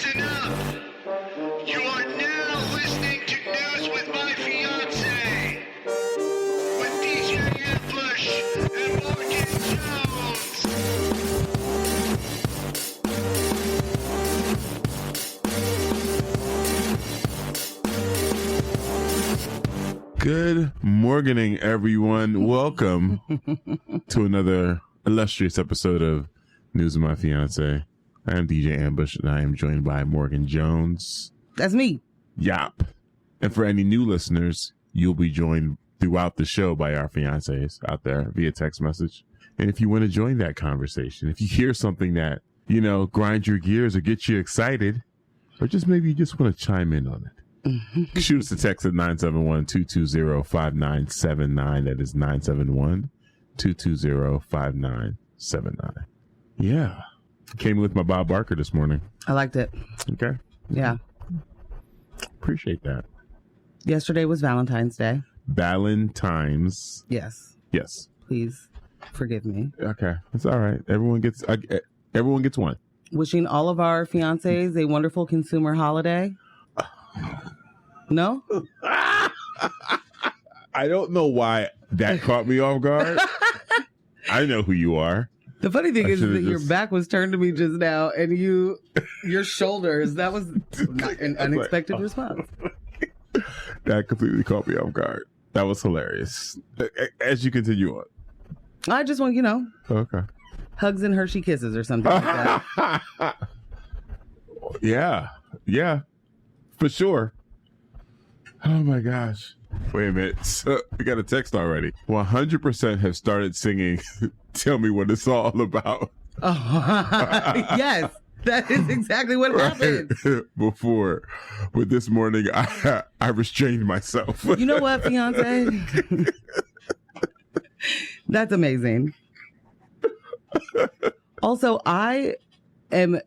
Listen up! You are now listening to News with My Fiancé with DJ Ambush and Morgan Jones. Good morning, everyone. Welcome to another illustrious episode of News with My Fiancé. I am DJ Ambush, and I am joined by Morgan Jones. That's me. Yap. And for any new listeners, you'll be joined throughout the show by our fiancés out there via text message. And if you want to join that conversation, if you hear something that, you know, grinds your gears or gets you excited, or just maybe you just want to chime in on it, shoot us a text at 971-220-5979. That is 971-220-5979. Yeah. Came with my Bob Barker this morning. I liked it. Okay. Yeah. Appreciate that. Yesterday was Valentine's Day. Valentine's. Yes. Yes. Please forgive me. Okay. It's all right. Everyone gets one. Wishing all of our fiancés a wonderful consumer holiday. No? I don't know why that caught me off guard. I know who you are. The funny thing is that your back was turned to me just now, and your shoulders, that was an unexpected response. That completely caught me off guard. That was hilarious. As you continue on. I just want, Okay. hugs and Hershey kisses or something like that. Yeah. Yeah. For sure. Oh my gosh. Wait a minute. So, we got a text already. 100% have started singing Tell Me What It's All About. Oh, yes. That is exactly what happened. Before. But this morning, I restrained myself. You know what, fiance? That's amazing. Also, I am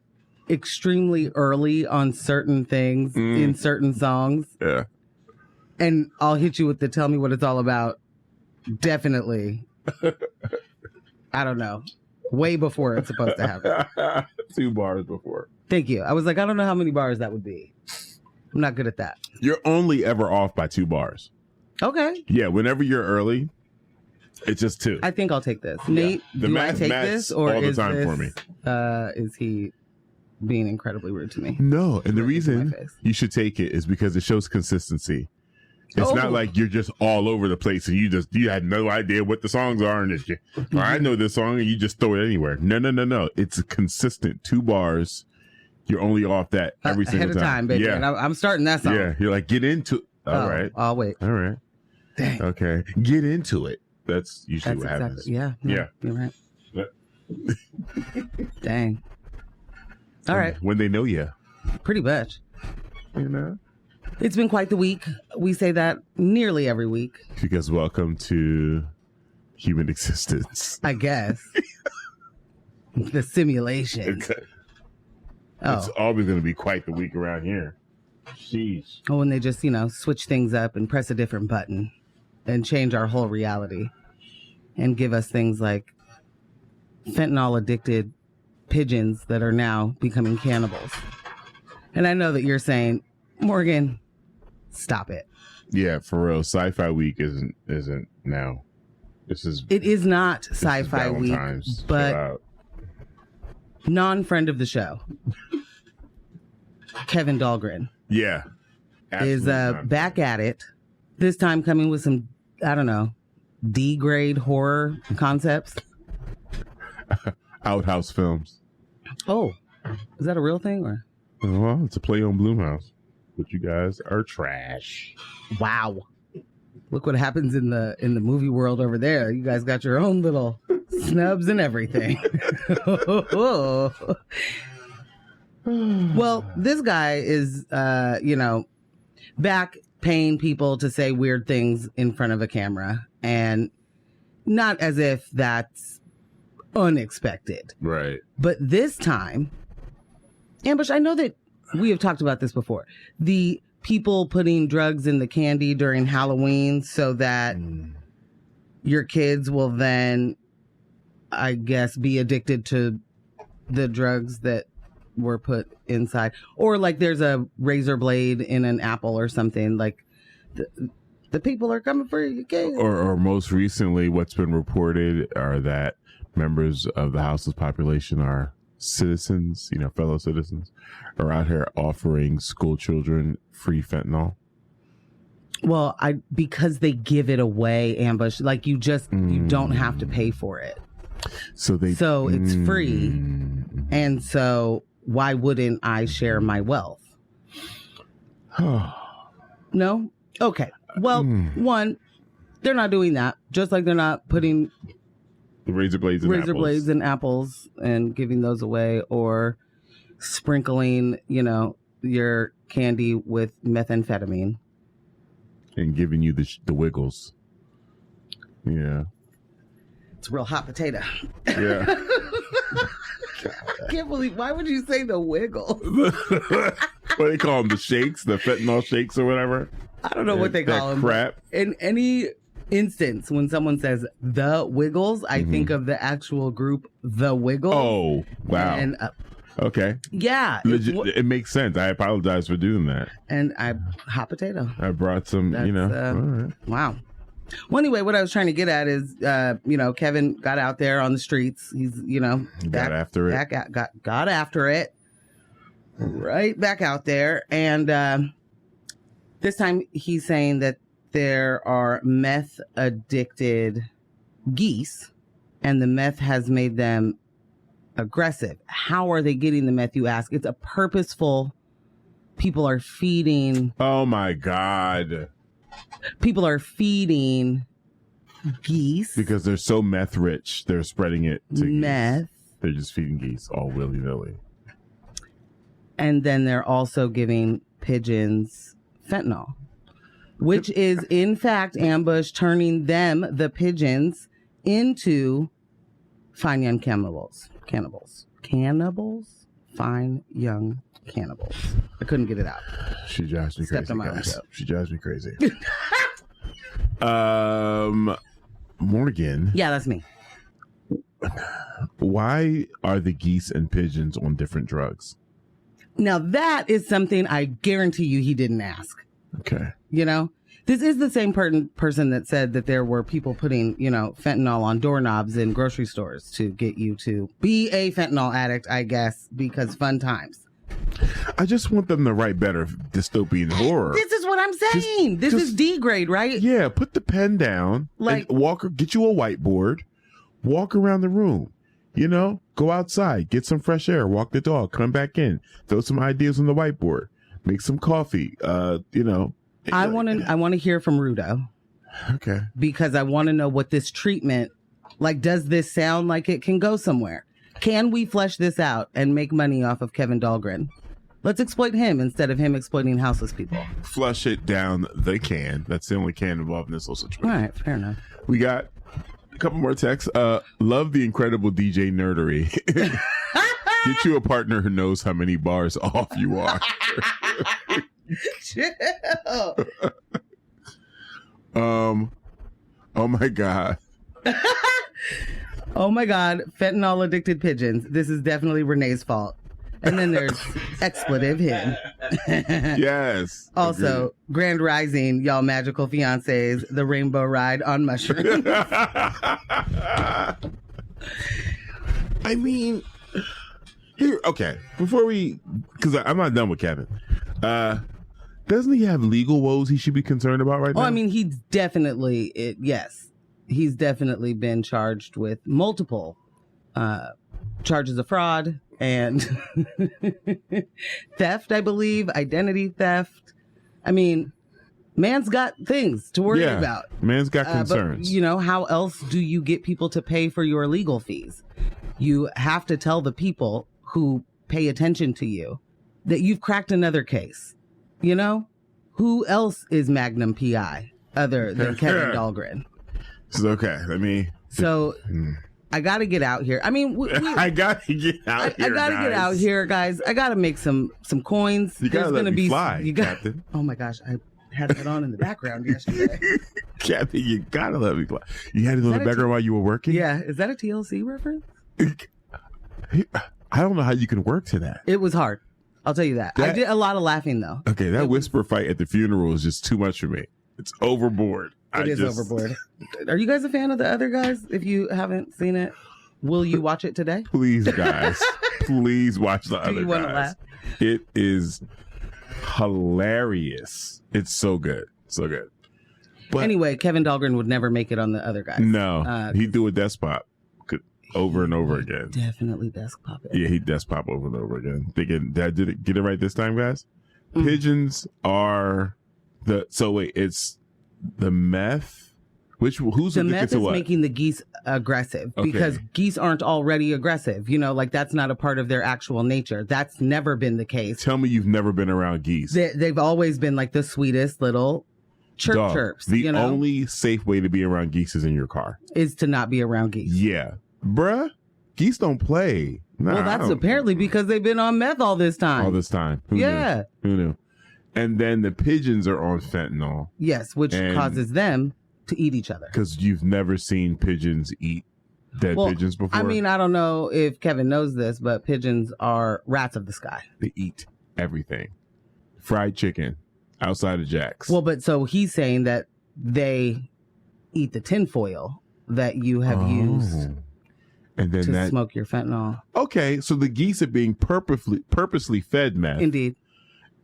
extremely early on certain things in certain songs. Yeah. And I'll hit you with the tell me what it's all about. Definitely. I don't know. Way before it's supposed to happen. 2 bars before. Thank you. I was like, I don't know how many bars that would be. I'm not good at that. You're only ever off by 2 bars. Okay. Yeah, whenever you're early, it's just 2. I think I'll take this. Yeah. Nate, do I take this? Or all the is time this, for me. Is he being incredibly rude to me? No, and the reason you should take it is because it shows consistency. It's not like you're just all over the place and you had no idea what the songs are and it's I know this song and you just throw it anywhere. No. It's a consistent 2 bars. You're only off that every single time. Ahead of time, baby. Yeah. And I'm starting that song. Yeah. You're like, get into all right. I'll wait. All right. Dang. Okay. Get into it. That's usually what happens. Yeah. No, yeah. You're right. But, dang. All right. When they know you. Pretty much. You know? It's been quite the week. We say that nearly every week. Because welcome to human existence. I guess. The simulation. It's always going to be quite the week around here. Sheesh. Oh, when they just, switch things up and press a different button and change our whole reality and give us things like fentanyl addicted pigeons that are now becoming cannibals. And I know that you're saying, Morgan, stop it. Yeah, for real. Sci-Fi Week isn't now. It is not Sci-Fi Week, but non-friend of the show, Kevin Dahlgren, is back at it. This time coming with some, I don't know, D-grade horror concepts. Outhouse films. Oh, is that a real thing or? Well, it's a play on Blumhouse. But you guys are trash. Wow. Look what happens in the movie world over there. You guys got your own little snubs and everything. Well, this guy is, back paying people to say weird things in front of a camera. And not as if that's unexpected. Right. But this time, Ambush, I know that we have talked about this before. The people putting drugs in the candy during Halloween so that your kids will then, I guess, be addicted to the drugs that were put inside, or like there's a razor blade in an apple or something. Like the people are coming for you, kids. Or most recently, what's been reported are that members of the house's population are citizens, fellow citizens, are out here offering school children free fentanyl. Well, because they give it away, Ambush. Like you don't have to pay for it. So it's free. And so why wouldn't I share my wealth? No? Okay. Well, one, they're not doing that. Just like they're not putting the razor blades in apples and giving those away, or sprinkling, your candy with methamphetamine. And giving you the wiggles. Yeah. It's a real hot potato. Yeah. I can't believe, why would you say the wiggles? What do they call them? The shakes? The fentanyl shakes or whatever? I don't know what they call them. Crap. In any instance, when someone says the Wiggles, I think of the actual group, the Wiggles. Oh, wow. And, okay. Yeah. It makes sense. I apologize for doing that. And hot potato. I brought some, all right. Wow. Well, anyway, what I was trying to get at is, Kevin got out there on the streets. He's, got after it. Got after it. Right back out there. And this time he's saying that there are meth addicted geese, and the meth has made them aggressive. How are they getting the meth, you ask? It's a purposeful. People are feeding. Oh my God. People are feeding geese. Because they're so meth rich, they're spreading it to meth. Geese. They're just feeding geese all willy-nilly. And then they're also giving pigeons fentanyl, which is in fact, Ambush, turning them, the pigeons, into fine young cannibals. Fine young cannibals. I couldn't get it out. She drives me crazy, guys. She drives me crazy. Morgan. Yeah, that's me. Why are the geese and pigeons on different drugs? Now that is something I guarantee you he didn't ask. Okay. This is the same person that said that there were people putting, fentanyl on doorknobs in grocery stores to get you to be a fentanyl addict, I guess, because fun times. I just want them to write better dystopian horror. This is what I'm saying. This is D grade, right? Yeah, put the pen down. Like, and get you a whiteboard. Walk around the room. Go outside, get some fresh air, walk the dog, come back in, throw some ideas on the whiteboard, make some coffee. I want to hear from Rudo. Okay. Because I want to know what this treatment, like, does this sound like it can go somewhere? Can we flesh this out and make money off of Kevin Dahlgren? Let's exploit him instead of him exploiting houseless people. Flush it down the can. That's the only can involved in this whole situation. All right, fair enough. We got a couple more texts. Love the incredible DJ Nerdery. Get you a partner who knows how many bars off you are. Chill. Oh my God. Oh my God. Fentanyl addicted pigeons. This is definitely Renee's fault. And then there's expletive him. Yes. Also, agreed. Grand Rising, y'all magical fiancés, the rainbow ride on mushrooms. I mean, here, okay, because I'm not done with Kevin. Doesn't he have legal woes he should be concerned about right now? Oh, I mean, he's definitely, yes. He's definitely been charged with multiple charges of fraud and theft, I believe, identity theft. I mean, man's got things to worry about. Man's got concerns. But, how else do you get people to pay for your legal fees? You have to tell the people who pay attention to you that you've cracked another case. Who else is Magnum PI other than Kevin Dahlgren? Okay. I got to get out here. I mean, I got to get out here. I got to get out here, guys. I got to make some coins. You got to let me fly, Captain. Oh my gosh, I had that on in the background yesterday. Captain, you got to let me fly. You had it on the background while you were working? Yeah. Is that a TLC reference? I don't know how you can work to that. It was hard. I'll tell you that. I did a lot of laughing though. Okay, that whisper fight at the funeral is just too much for me. It's overboard. It is overboard. Are you guys a fan of the other guys? If you haven't seen it, will you watch it today? Please, guys. Please watch the other Do you want to guys. laugh? It is hilarious. It's so good. So good. But anyway, Kevin Dahlgren would never make it on the other guys. No, he'd do a desk pop over and over again. Definitely desk pop it. Yeah, he'd desk pop over and over again. Did it get it right this time, guys? Pigeons are it's the meth. Who's the addicted meth to is what? making the geese aggressive because geese aren't already aggressive. You know, like that's not a part of their actual nature. That's never been the case. Tell me you've never been around geese. They've always been like the sweetest little chirps. The only safe way to be around geese is in your car. Is to not be around geese. Yeah. Bruh, geese don't play. Nah, well, that's apparently because they've been on meth all this time. Who knew? And then the pigeons are on fentanyl. Yes, which causes them to eat each other. Because you've never seen pigeons eat dead pigeons before. I mean, I don't know if Kevin knows this, but pigeons are rats of the sky. They eat everything. Fried chicken outside of Jack's. Well, but so he's saying that they eat the tinfoil that you have used and then to smoke your fentanyl. Okay, so the geese are being purposely fed meth. Indeed.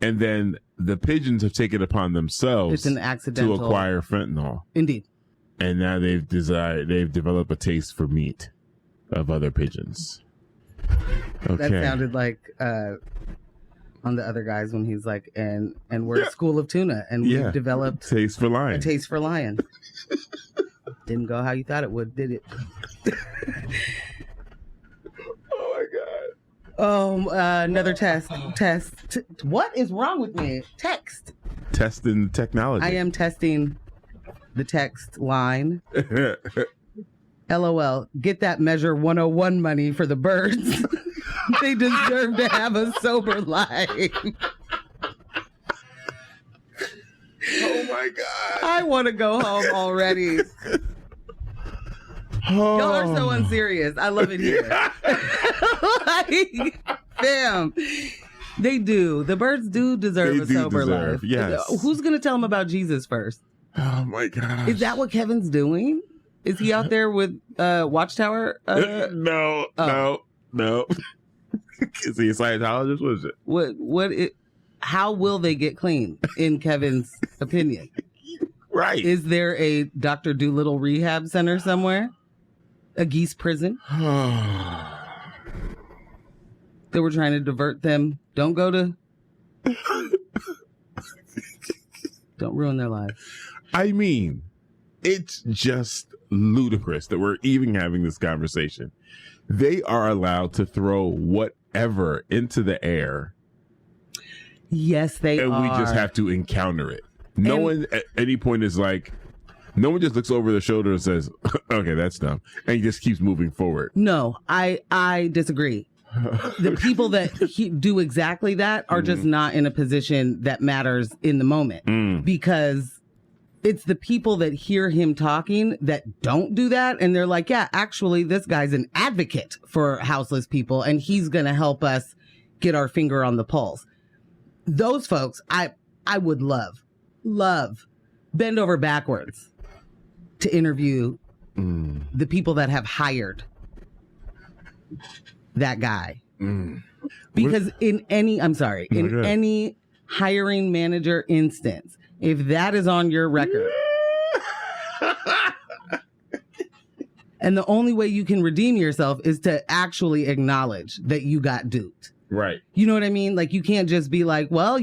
And then the pigeons have taken it upon themselves it's an accidental to acquire fentanyl. Indeed. And now they've developed a taste for meat of other pigeons. Okay. That sounded like on the other guys when he's like, and we're a school of tuna and we've developed taste for lion. A taste for lion. Didn't go how you thought it would, did it? Oh my god. Another test. What is wrong with me? Text. Testing technology. I am testing the text line. LOL. Get that Measure 101 money for the birds. They deserve to have a sober life. Oh my god. I want to go home already. Y'all are so unserious. I love it here. Like, damn. They do. The birds do deserve a sober life. Yes. Who's going to tell them about Jesus first? Oh my god. Is that what Kevin's doing? Is he out there with Watchtower? No. Is he a Scientologist? What is it? How will they get clean, in Kevin's opinion? Right. Is there a Dr. Doolittle rehab center somewhere? A geese prison? They were trying to divert them. Don't ruin their lives. I mean, it's just ludicrous that we're even having this conversation. They are allowed to throw whatever into the air. Yes, they are. And we just have to encounter it. No one at any point is like, no one just looks over their shoulder and says, okay, that's dumb. And he just keeps moving forward. No, I disagree. The people that do exactly that are just not in a position that matters in the moment because it's the people that hear him talking that don't do that. And they're like, yeah, actually, this guy's an advocate for houseless people and he's going to help us get our finger on the pulse. Those folks, I would love, bend over backwards to interview the people that have hired that guy. Because in any hiring manager instance, if that is on your record, and the only way you can redeem yourself is to actually acknowledge that you got duped. Right. You know what I mean? Like, you can't just be like, well,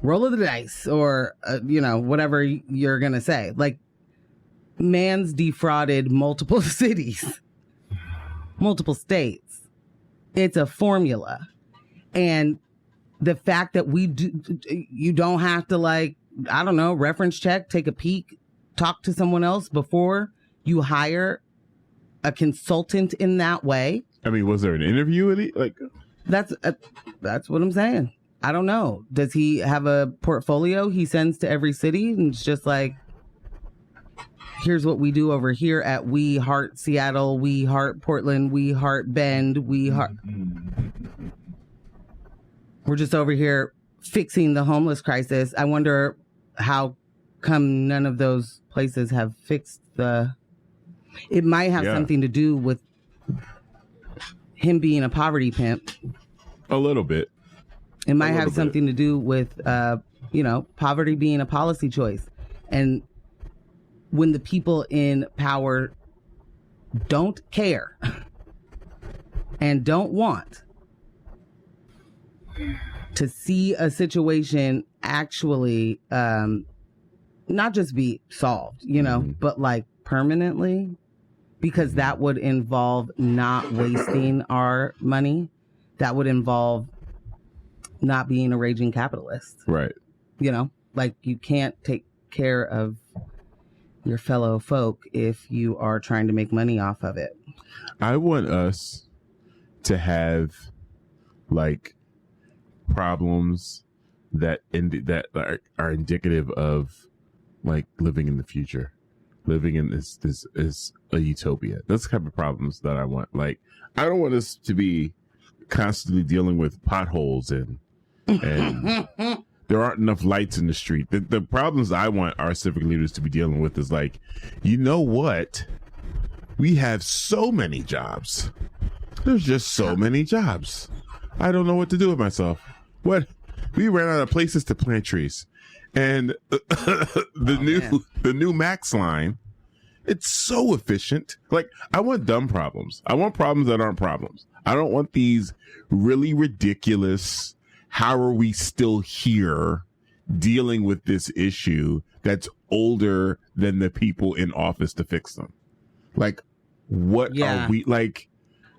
roll of the dice or, whatever you're going to say. Like, man's defrauded multiple cities, multiple states. It's a formula. And the fact that you don't have to reference check, take a peek, talk to someone else before you hire a consultant in that way. I mean, was there an interview? That's what I'm saying. I don't know. Does he have a portfolio he sends to every city? And it's just like, here's what we do over here at We Heart Seattle, We Heart Portland, We Heart Bend, We Heart. We're just over here fixing the homeless crisis. I wonder how come none of those places have fixed the... It might have something to do with him being a poverty pimp. A little bit. It might have something to do with, poverty being a policy choice. And when the people in power don't care and don't want to see a situation actually not just be solved, but like permanently, because that would involve not wasting our money. That would involve not being a raging capitalist. Right. Like you can't take care of your fellow folk if you are trying to make money off of it. I want us to have like problems that are indicative of like living in the future, living in this is a utopia. That's the type of problems that I want. Like, I don't want us to be constantly dealing with potholes and there aren't enough lights in the street. The problems I want our civic leaders to be dealing with is like, you know what? We have so many jobs. There's just so many jobs. I don't know what to do with myself. What? We ran out of places to plant trees. And the new Max line, it's so efficient. Like, I want dumb problems. I want problems that aren't problems. I don't want these really ridiculous, how are we still here dealing with this issue that's older than the people in office to fix them? Like, what are we, like,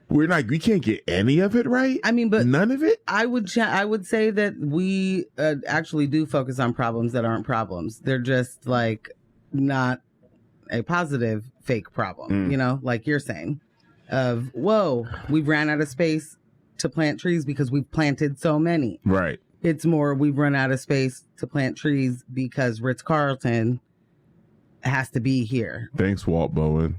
we can't get any of it right. I mean, but none of it. I would say that we actually do focus on problems that aren't problems. They're just like not a positive fake problem, like you're saying of, whoa, we've ran out of space to plant trees because we've planted so many. Right. It's more, we've run out of space to plant trees because Ritz-Carlton has to be here. Thanks, Walt Bowen.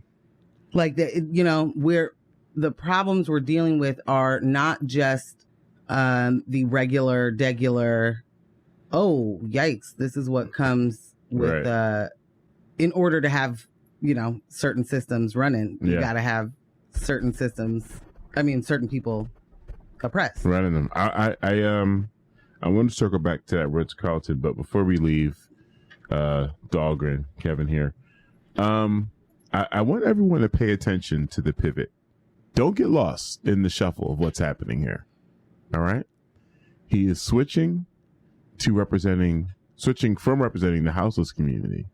Like, the problems we're dealing with are not just the degular, oh, yikes, this is what comes with, in order to have, certain systems running, you got to have certain people oppressed. Running them. I want to circle back to that Ritz-Carlton, but before we leave, Dahlgren, Kevin here, I want everyone to pay attention to the pivot. Don't get lost in the shuffle of what's happening here. All right. He is switching from representing the houseless community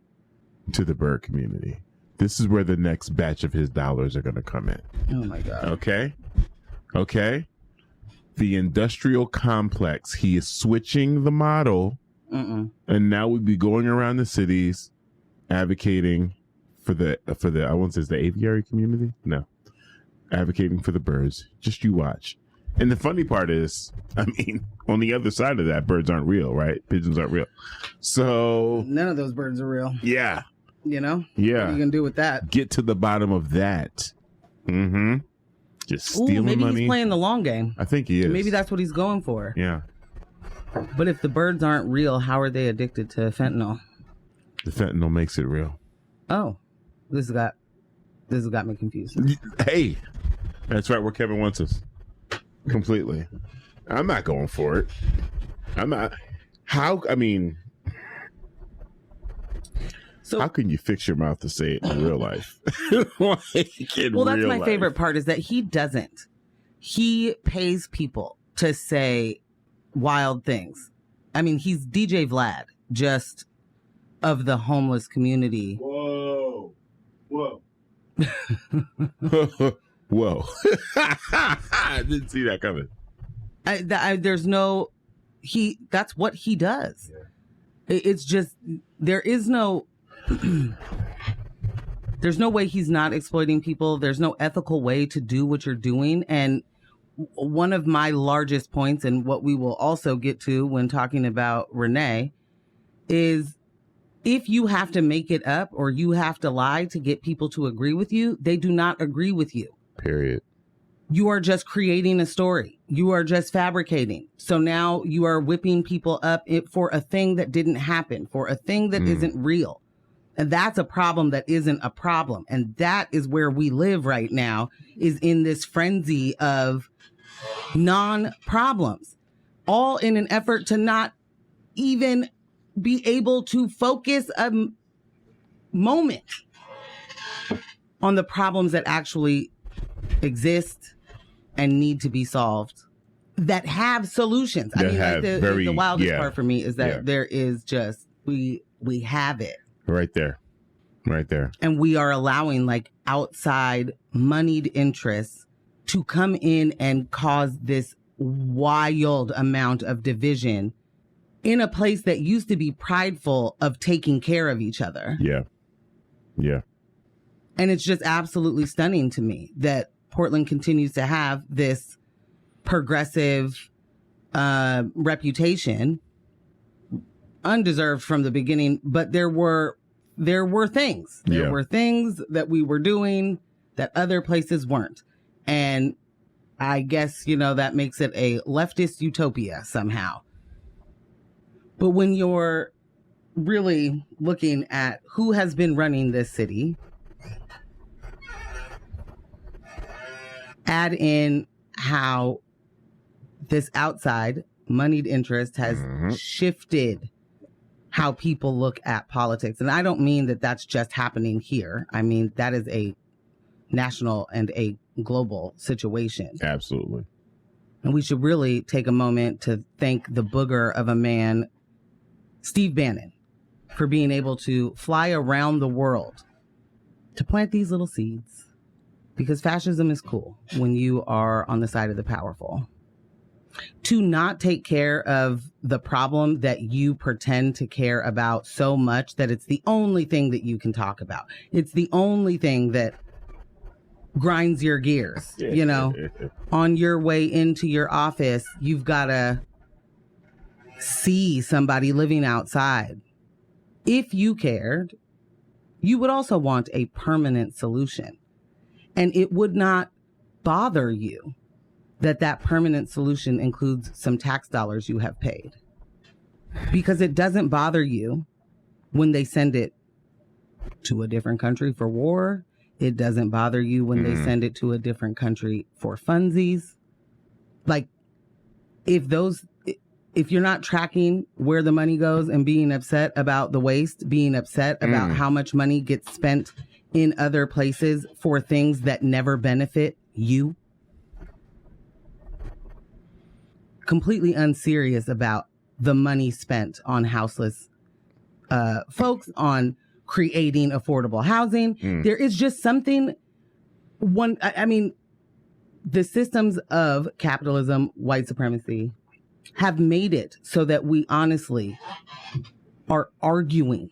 to the bird community. This is where the next batch of his dollars are going to come in. Oh my God. Okay. The industrial complex. He is switching the model. And now we'd be going around the cities advocating for the, I won't say it's the aviary community. No. Advocating for the birds. Just you watch. And the funny part is, I mean, on the other side of that, birds aren't real, right? Pigeons aren't real. So none of those birds are real. Yeah. Yeah. What are you gonna do with that? Get to the bottom of that. Just stealing maybe money. He's playing the long game. I think he is. Maybe that's what he's going for. Yeah. But if the birds aren't real, how are they addicted to fentanyl? The fentanyl makes it real. Oh, this has got me confused. Hey, that's right where Kevin wants us. Completely. I'm not going for it. I'm not. How can you fix your mouth to say it in real life? That's my favorite part is that he pays people to say wild things. I mean, he's DJ Vlad, just of the homeless community. Whoa. Whoa. I didn't see that coming. That's what he does. Yeah. It's just, there's no way he's not exploiting people. There's no ethical way to do what you're doing. And one of my largest points, and what we will also get to when talking about Renee, is if you have to make it up or you have to lie to get people to agree with you, they do not agree with you. Period. You are just creating a story. You are just fabricating. So now you are whipping people up for a thing that didn't happen, for a thing that isn't real. And that's a problem that isn't a problem. And that is where we live right now, is in this frenzy of non-problems, all in an effort to not even be able to focus a moment on the problems that actually exist and need to be solved, that have solutions. I mean, like the wildest part for me is that there is just, we have it. Right there. And we are allowing like outside moneyed interests to come in and cause this wild amount of division in a place that used to be prideful of taking care of each other. Yeah. And it's just absolutely stunning to me that Portland continues to have this progressive reputation, undeserved from the beginning, but there were things. There were things that we were doing that other places weren't. And I guess, that makes it a leftist utopia somehow. But when you're really looking at who has been running this city, add in how this outside moneyed interest has shifted how people look at politics. And I don't mean that that's just happening here. I mean, that is a national and a global situation. Absolutely. And we should really take a moment to thank the booger of a man, Steve Bannon, for being able to fly around the world to plant these little seeds. Because fascism is cool when you are on the side of the powerful. To not take care of the problem that you pretend to care about so much that it's the only thing that you can talk about. It's the only thing that grinds your gears, On your way into your office, you've got to see somebody living outside. If you cared, you would also want a permanent solution. And it would not bother you that permanent solution includes some tax dollars you have paid. Because it doesn't bother you when they send it to a different country for war. It doesn't bother you when they send it to a different country for funsies. Like, if you're not tracking where the money goes and being upset about the waste, being upset about how much money gets spent in other places for things that never benefit you, completely unserious about the money spent on houseless folks, on creating affordable housing. There is just something, the systems of capitalism, white supremacy, have made it so that we honestly are arguing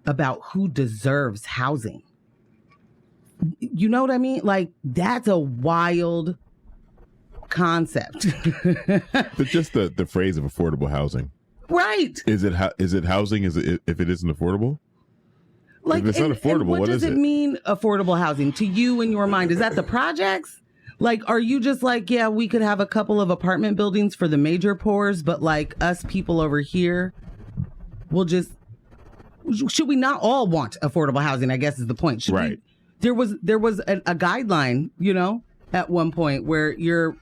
about who deserves housing. You know what I mean? Like, that's a wild concept. But just the phrase of affordable housing. Right. Is it housing if it isn't affordable? Like, if it's not affordable, what does it mean, affordable housing, to you in your mind? Is that the projects? Like, are you just like, yeah, we could have a couple of apartment buildings for the major poors, but like us people over here will just, should we not all want affordable housing, I guess is the point. Right. There was a guideline, at one point where your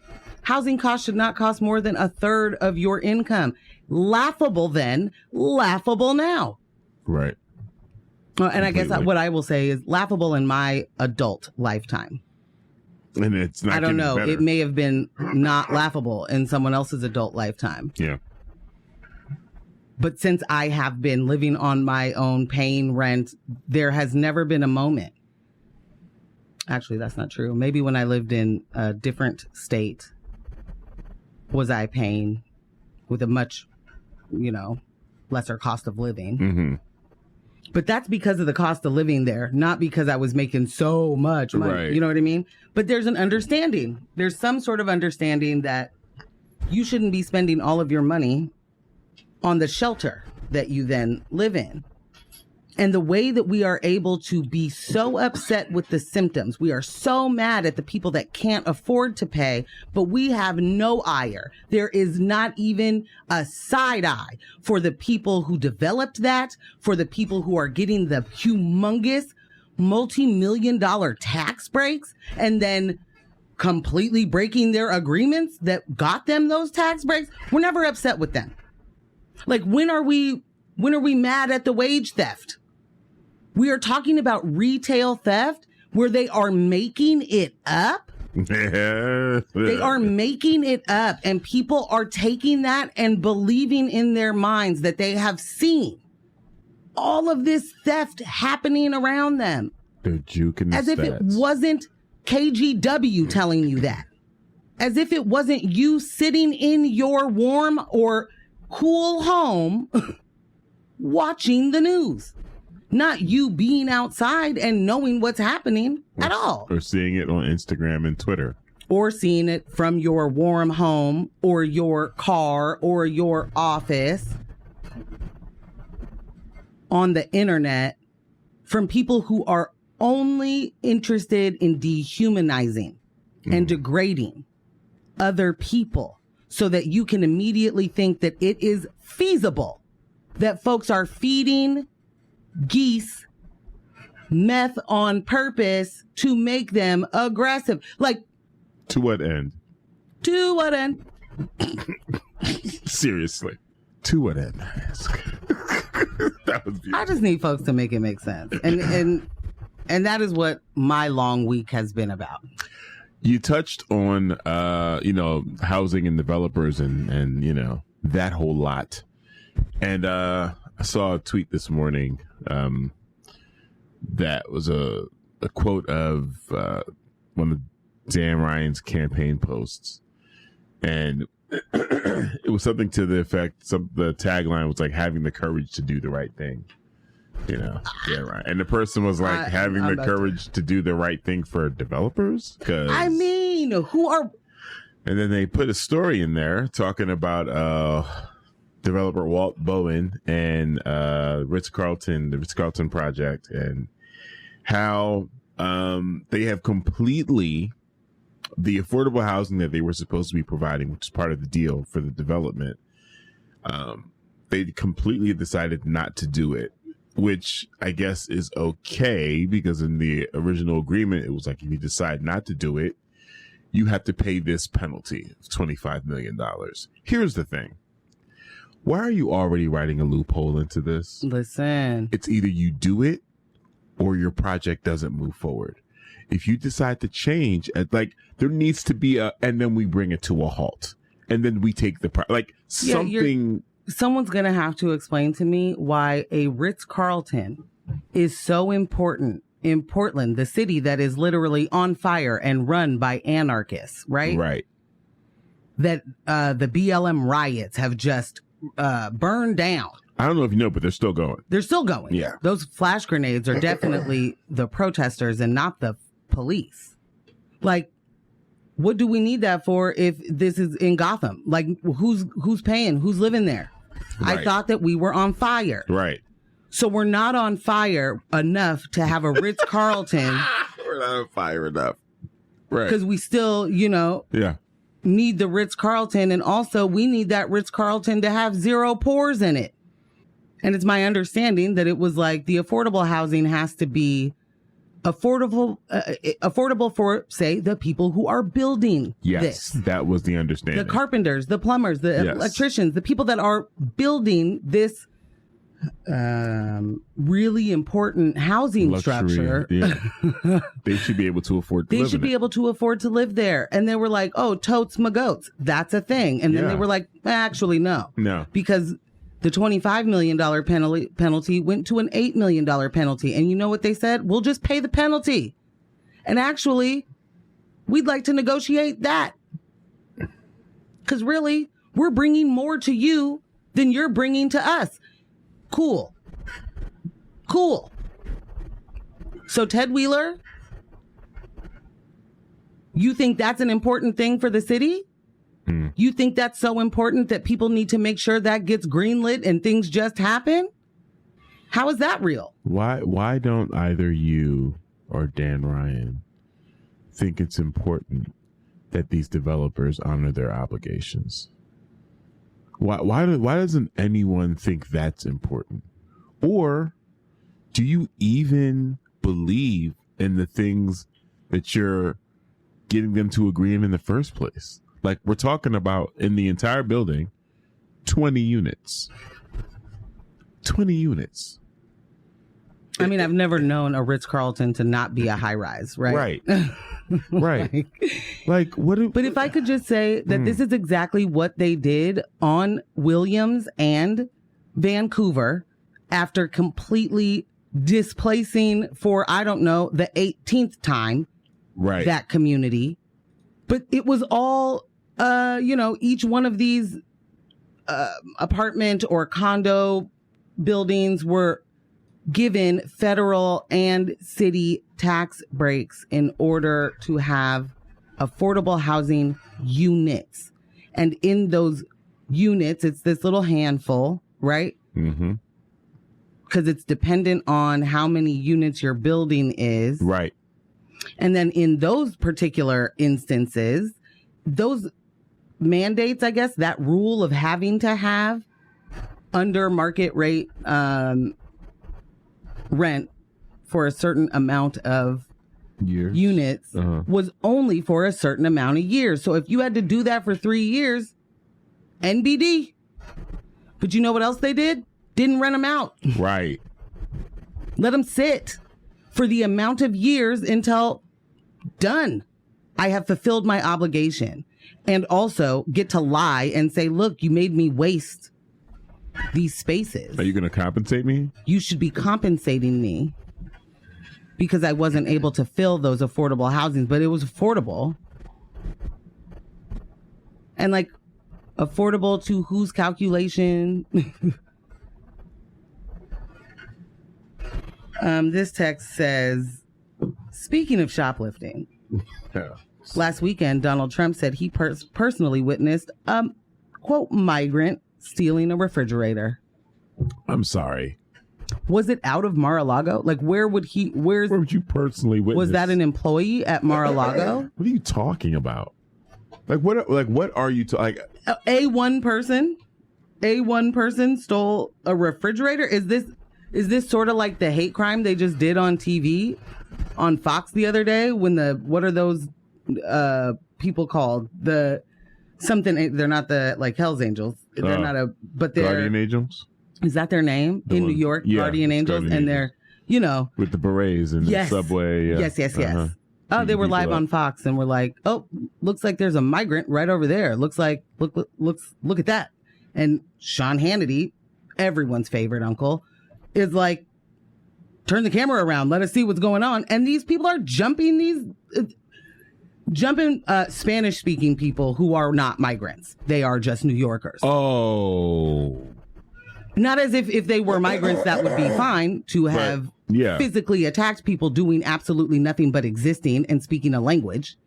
housing cost should not cost more than a third of your income. Laughable then, laughable now. Right. And I guess what I will say is laughable in my adult lifetime. And it's not. I don't know. Better. It may have been not laughable in someone else's adult lifetime. Yeah. But since I have been living on my own, paying rent, there has never been a moment. Actually, that's not true. Maybe when I lived in a different state, was I paying with a much, lesser cost of living. Mm-hmm. But that's because of the cost of living there, not because I was making so much money. Right. You know what I mean? But there's an understanding. There's some sort of understanding that you shouldn't be spending all of your money on the shelter that you then live in. And the way that we are able to be so upset with the symptoms, we are so mad at the people that can't afford to pay, but we have no ire. There is not even a side eye for the people who developed that, for the people who are getting the humongous multi-million-dollar tax breaks and then completely breaking their agreements that got them those tax breaks. We're never upset with them. Like, when are we mad at the wage theft? We are talking about retail theft where they are making it up. They are making it up, and people are taking that and believing in their minds that they have seen all of this theft happening around them. They're juking the as if stats. It wasn't KGW telling you that. As if it wasn't you sitting in your warm or cool home watching the news. Not you being outside and knowing what's happening at all. Or seeing it on Instagram and Twitter. Or seeing it from your warm home or your car or your office on the internet from people who are only interested in dehumanizing and degrading other people so that you can immediately think that it is feasible that folks are feeding geese meth on purpose to make them aggressive. Like, to what end? To what end? Seriously. To what end, I ask? That was beautiful. I just need folks to make it make sense. And that is what my long week has been about. You touched on, housing and developers and that whole lot. And I saw a tweet this morning that was a quote of one of Dan Ryan's campaign posts. And it was something to the effect, the tagline was like, having the courage to do the right thing. Dan Ryan. And the person was like, having the courage to do the right thing for developers? I mean, who are... And then they put a story in there talking about developer Walt Bowen and the Ritz-Carlton project, and how they have completely the affordable housing that they were supposed to be providing, which is part of the deal for the development. They completely decided not to do it, which I guess is okay, because in the original agreement, it was like, if you decide not to do it, you have to pay this penalty of $25 million. Here's the thing. Why are you already writing a loophole into this? Listen. It's either you do it or your project doesn't move forward. If you decide to change, there needs to be and then we bring it to a halt. And then we take something. Someone's going to have to explain to me why a Ritz-Carlton is so important in Portland, the city that is literally on fire and run by anarchists, right? Right. That the BLM riots have just burned down. I don't know if you know, but they're still going. They're still going. Yeah. Those flash grenades are definitely the protesters and not the police. Like, what do we need that for if this is in Gotham? Like, who's paying? Who's living there? Right. I thought that we were on fire. Right. So we're not on fire enough to have a Ritz-Carlton. We're not on fire enough. Right. Because we still, need the Ritz-Carlton. And also we need that Ritz-Carlton to have 0 pores in it. And it's my understanding that it was like the affordable housing has to be affordable for, say, the people who are building this. That was the understanding. The carpenters, the plumbers, the electricians, the people that are building this really important housing structure. Yeah. They should be able to afford to live in it. They should be able to afford to live there. And they were like, oh, totes my goats. That's a thing. And then they were like, actually, no. No. Because the $25 million penalty went to an $8 million penalty. And you know what they said? We'll just pay the penalty. And actually, we'd like to negotiate that. Because really, we're bringing more to you than you're bringing to us. Cool. So Ted Wheeler, you think that's an important thing for the city? You think that's so important that people need to make sure that gets greenlit and things just happen? How is that real? Why don't either you or Dan Ryan think it's important that these developers honor their obligations? Why doesn't anyone think that's important? Or do you even believe in the things that you're getting them to agree in the first place? Like, we're talking about, in the entire building, 20 units. 20 units. I mean, I've never known a Ritz-Carlton to not be a high-rise, right? Right. Right. Like, what? But if I could just say that this is exactly what they did on Williams and Vancouver after completely displacing for, I don't know, the 18th time, Right. that community. But it was all, each one of these apartment or condo buildings were given federal and city tax breaks in order to have affordable housing units. And in those units, it's this little handful, right? Mm-hmm. Because it's dependent on how many units your building is. Right. And then in those particular instances, those mandates, I guess, that rule of having to have under market rate rent for a certain amount of Years. units was only for a certain amount of years. So if you had to do that for 3 years, NBD. But you know what else they did? Didn't rent them out. Right. Let them sit for the amount of years until done. I have fulfilled my obligation. And also get to lie and say, look, you made me waste these spaces. Are you going to compensate me? You should be compensating me because I wasn't able to fill those affordable housings, but it was affordable. And like, affordable to whose calculation? This text says, speaking of shoplifting, last weekend, Donald Trump said he personally witnessed quote, migrant stealing a refrigerator. I'm sorry. Was it out of Mar-a-Lago? Like, where would you personally witness? Was that an employee at Mar-a-Lago? What are you talking about? What are you talking? A one person stole a refrigerator. Is this sort of like the hate crime they just did on TV on Fox the other day when what are those people called? They're not the like Hell's Angels. They're but they're Guardian Angels. Is that their name in New York? Yeah, Guardian Angels, and they're with the berets and the subway. Yes. Oh, they were live on Fox and were like, "Oh, looks like there's a migrant right over there. Look at that." And Sean Hannity, everyone's favorite uncle, is like, "Turn the camera around. Let us see what's going on." And these people are jumping Spanish-speaking people who are not migrants. They are just New Yorkers. Oh. Not as if they were migrants, that would be fine to have physically attacked people doing absolutely nothing but existing and speaking a language.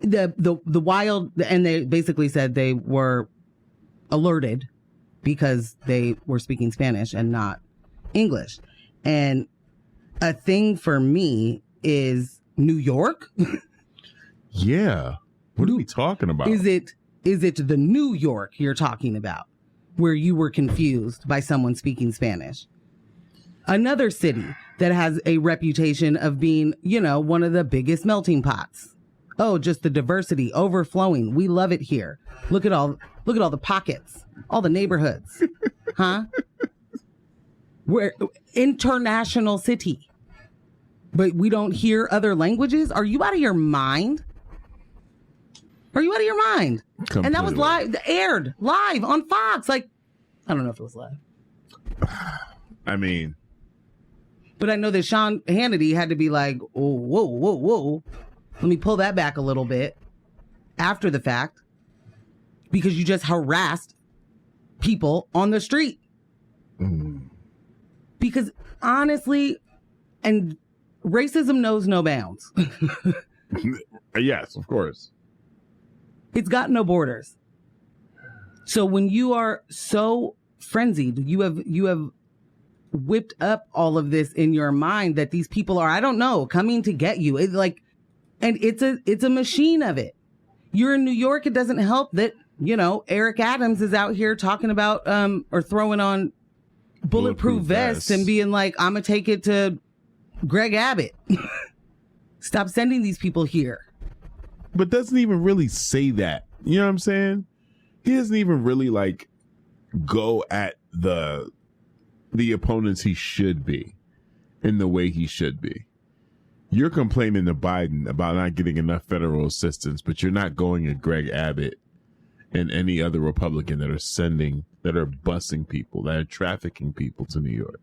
The wild, and they basically said they were alerted because they were speaking Spanish and not English. And a thing for me is New York. Yeah. What are we talking about? Is it the New York you're talking about, where you were confused by someone speaking Spanish? Another city that has a reputation of being, one of the biggest melting pots. Oh, just the diversity overflowing. We love it here. Look at all the pockets, all the neighborhoods. Huh? We're international city. But we don't hear other languages? Are you out of your mind? Are you out of your mind? Completely. And that was aired live on Fox. Like, I don't know if it was live. I mean. But I know that Sean Hannity had to be like, oh, whoa. Let me pull that back a little bit after the fact. Because you just harassed people on the street. Mm. Because honestly, and racism knows no bounds. Yes, of course. It's got no borders. So when you are so frenzied, you have whipped up all of this in your mind that these people are, I don't know, coming to get you. It's like, and it's a machine of it. You're in New York. It doesn't help that, you know, Eric Adams is out here talking about, or throwing on bulletproof vests and being like, I'm going to take it to Greg Abbott. Stop sending these people here. But doesn't even really say that. You know what I'm saying? He doesn't even really like go at the opponents he should be in the way he should be. You're complaining to Biden about not getting enough federal assistance, but you're not going at Greg Abbott and any other Republican that are busing people, that are trafficking people to New York.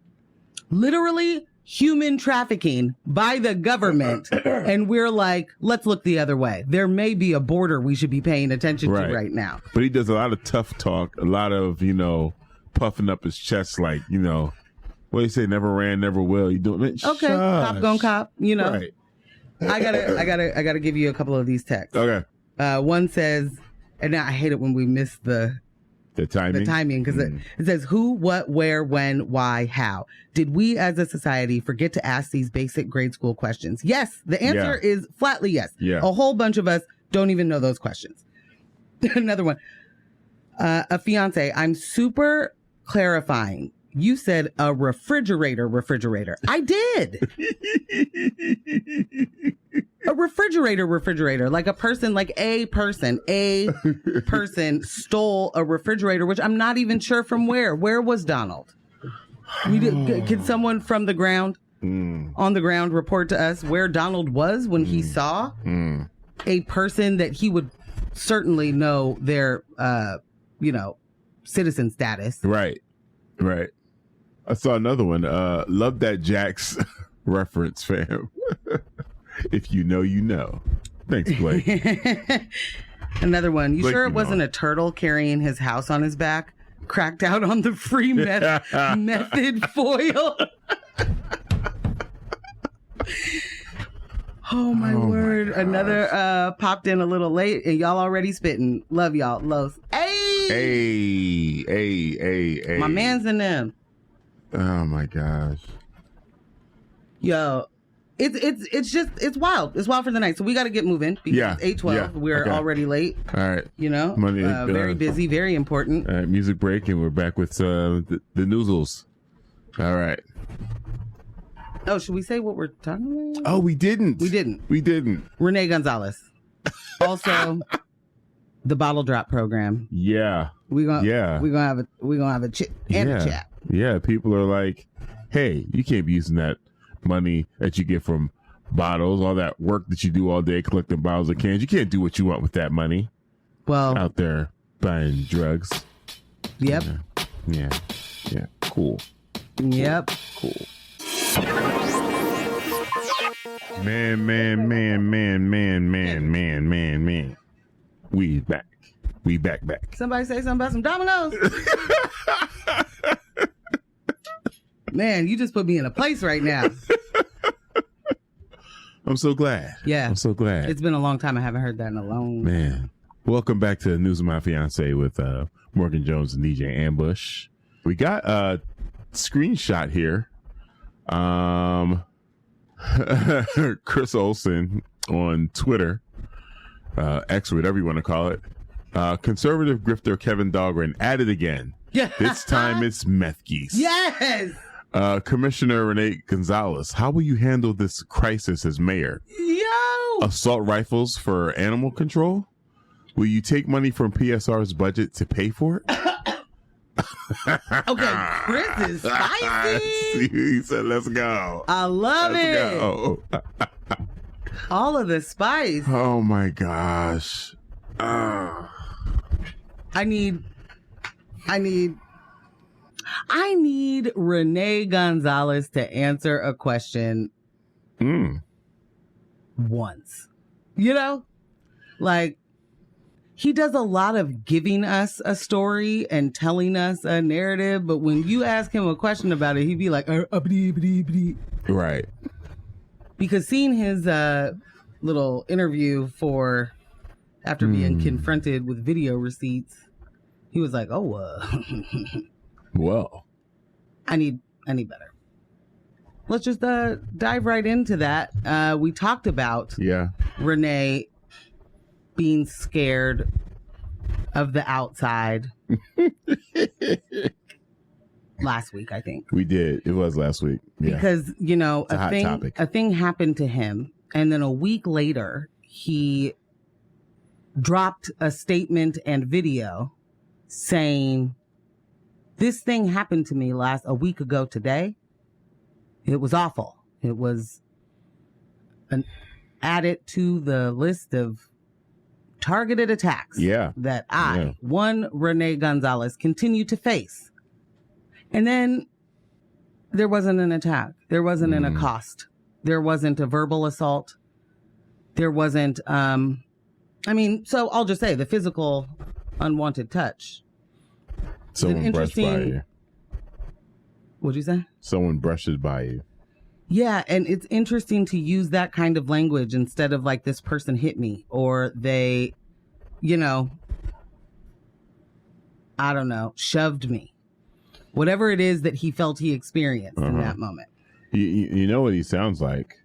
Literally human trafficking by the government. And we're like, let's look the other way. There may be a border we should be paying attention to right now. But he does a lot of tough talk, a lot of, you know, puffing up his chest like, you know, what do you say? Never ran, never will. You doing it? Okay, shush. cop gon' cop. You know, right. I gotta give you a couple of these texts. Okay. One says, and now I hate it when we miss the timing because it says who, what, where, when, why, how. Did we as a society forget to ask these basic grade school questions? Yes, the answer is flatly yes. Yeah. A whole bunch of us don't even know those questions. Another one. A fiance, I'm super clarifying. You said a refrigerator. I did. A refrigerator. Like a person stole a refrigerator, which I'm not even sure from where. Where was Donald? Can someone from the ground, on the ground, report to us where Donald was when he saw a person that he would certainly know their, citizen status? Right. I saw another one. Love that Jax reference, fam. If you know, you know. Thanks, Blake. Another one. You Blake, sure it wasn't a turtle carrying his house on his back? Cracked out on the free method foil. Oh my word. Another popped in a little late and y'all already spitting. Love y'all. Los. Hey. My man's in them. Oh my gosh. Yo, it's wild. It's wild for the night. So we got to get moving because it's 8:12. We're already late. All right. You know, very busy, very important. All right, music break, and we're back with the noozles. All right. Oh, should we say what we're talking about? Oh, we didn't. Renee Gonzalez. Also, the bottle drop program. Yeah. We're gonna have a chit and a chat. Yeah, people are like, hey, you can't be using that money that you get from bottles, all that work that you do all day collecting bottles of cans. You can't do what you want with that money. Well, out there buying drugs. Yep. Yeah. Cool. Yep. Cool. Man. We back. Somebody say something about some dominoes. Man, you just put me in a place right now. I'm so glad. Yeah. I'm so glad. It's been a long time. I haven't heard that in a long man. Welcome back to News of My Fiancé with Morgan Jones and DJ Ambush. We got a screenshot here. Chris Olsen on Twitter, X, whatever you want to call it. Conservative grifter Kevin Dahlgren at it again. Yeah. This time it's meth geese. Yes. Commissioner Rene Gonzalez, how will you handle this crisis as mayor? Yo. Assault rifles for animal control? Will you take money from PSR's budget to pay for it? Okay, Chris is spicy. He said, let's go. I love let's go. All of the spice. Oh my gosh. I need Renee Gonzalez to answer a question once. You know? Like, he does a lot of giving us a story and telling us a narrative, but when you ask him a question about it, he'd be like, right. Because seeing his little interview after being confronted with video receipts, he was like, well, I need any better. Let's just dive right into that. We talked about Renee being scared of the outside last week, I think. We did. It was last week. Yeah. Because, a thing happened to him, and then a week later, he dropped a statement and video saying, this thing happened to me a week ago today. It was awful. It was added to the list of targeted attacks that one Renee Gonzalez, continue to face. And then there wasn't an attack. There wasn't an accost. There wasn't a verbal assault. There wasn't, so I'll just say the physical unwanted touch. Someone brushed by you. What'd you say? Someone brushes by you. Yeah, and it's interesting to use that kind of language instead of like, this person hit me, or they, I don't know, shoved me. Whatever it is that he felt he experienced in that moment. You know what he sounds like?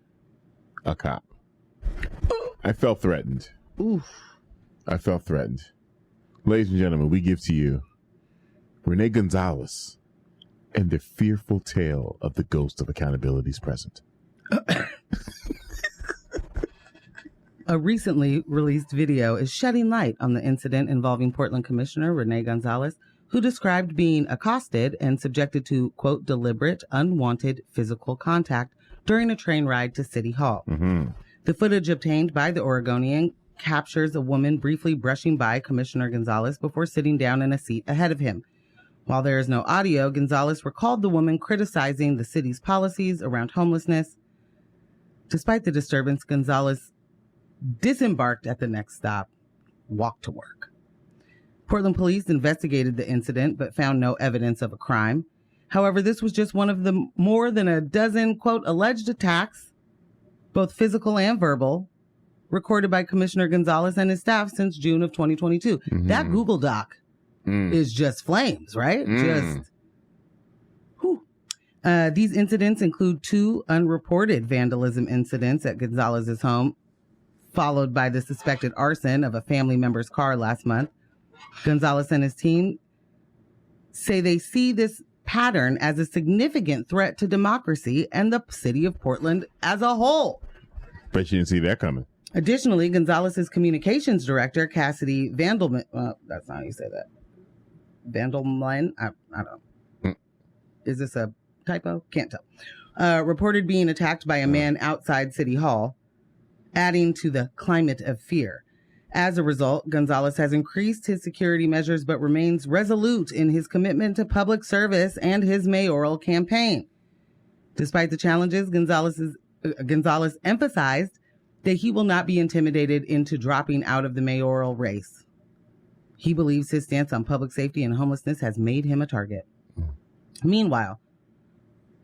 A cop. I felt threatened. Oof. I felt threatened. Ladies and gentlemen, we give to you Renee Gonzalez and the fearful tale of the ghost of accountability's present. A recently released video is shedding light on the incident involving Portland Commissioner Renee Gonzalez, who described being accosted and subjected to, quote, deliberate, unwanted physical contact during a train ride to City Hall. The footage obtained by the Oregonian captures a woman briefly brushing by Commissioner Gonzalez before sitting down in a seat ahead of him. While there is no audio, Gonzalez recalled the woman criticizing the city's policies around homelessness. Despite the disturbance, Gonzalez disembarked at the next stop, walked to work. Portland police investigated the incident but found no evidence of a crime. However, this was just one of the more than a dozen, quote, alleged attacks, both physical and verbal, recorded by Commissioner Gonzalez and his staff since June of 2022. That Google Doc is just flames, right? Just, whew. These incidents include 2 unreported vandalism incidents at Gonzalez's home, followed by the suspected arson of a family member's car last month. Gonzalez and his team say they see this pattern as a significant threat to democracy and the city of Portland as a whole. Bet you didn't see that coming. Additionally, Gonzalez's communications director, Cassidy Vandelman, that's not how you say that. Vandelman? I don't. Is this a typo? Can't tell. Reported being attacked by a man outside City Hall, adding to the climate of fear. As a result, Gonzalez has increased his security measures but remains resolute in his commitment to public service and his mayoral campaign. Despite the challenges, Gonzalez emphasized that he will not be intimidated into dropping out of the mayoral race. He believes his stance on public safety and homelessness has made him a target. Meanwhile,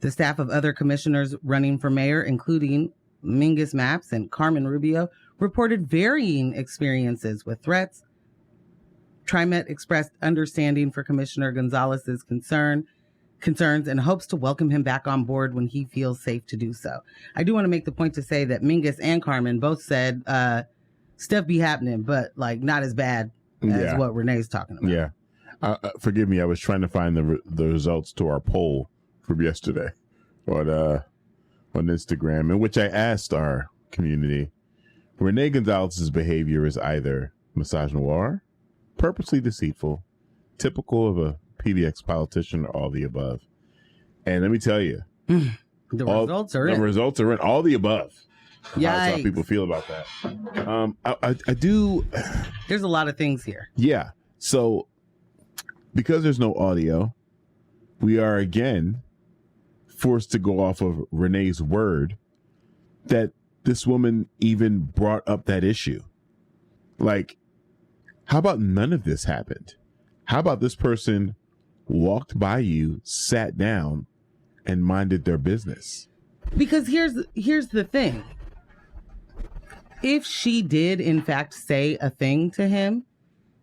the staff of other commissioners running for mayor, including Mingus Mapps and Carmen Rubio, reported varying experiences with threats. TriMet expressed understanding for Commissioner Gonzalez's concerns and hopes to welcome him back on board when he feels safe to do so. I do want to make the point to say that Mingus and Carmen both said stuff be happening, but like not as bad as what Renee's talking about. Yeah. Forgive me. I was trying to find the results to our poll from yesterday on Instagram, in which I asked our community, Renee Gonzalez's behavior is either misogynoir, purposely deceitful, typical of a PDX politician, or all the above. And let me tell you, the results are in. All the above. Yikes. That's how people feel about that. I do. There's a lot of things here. Yeah. So because there's no audio, we are again forced to go off of Renee's word that this woman even brought up that issue. Like, how about none of this happened? How about this person walked by you, sat down, and minded their business? Because here's the thing. If she did, in fact, say a thing to him,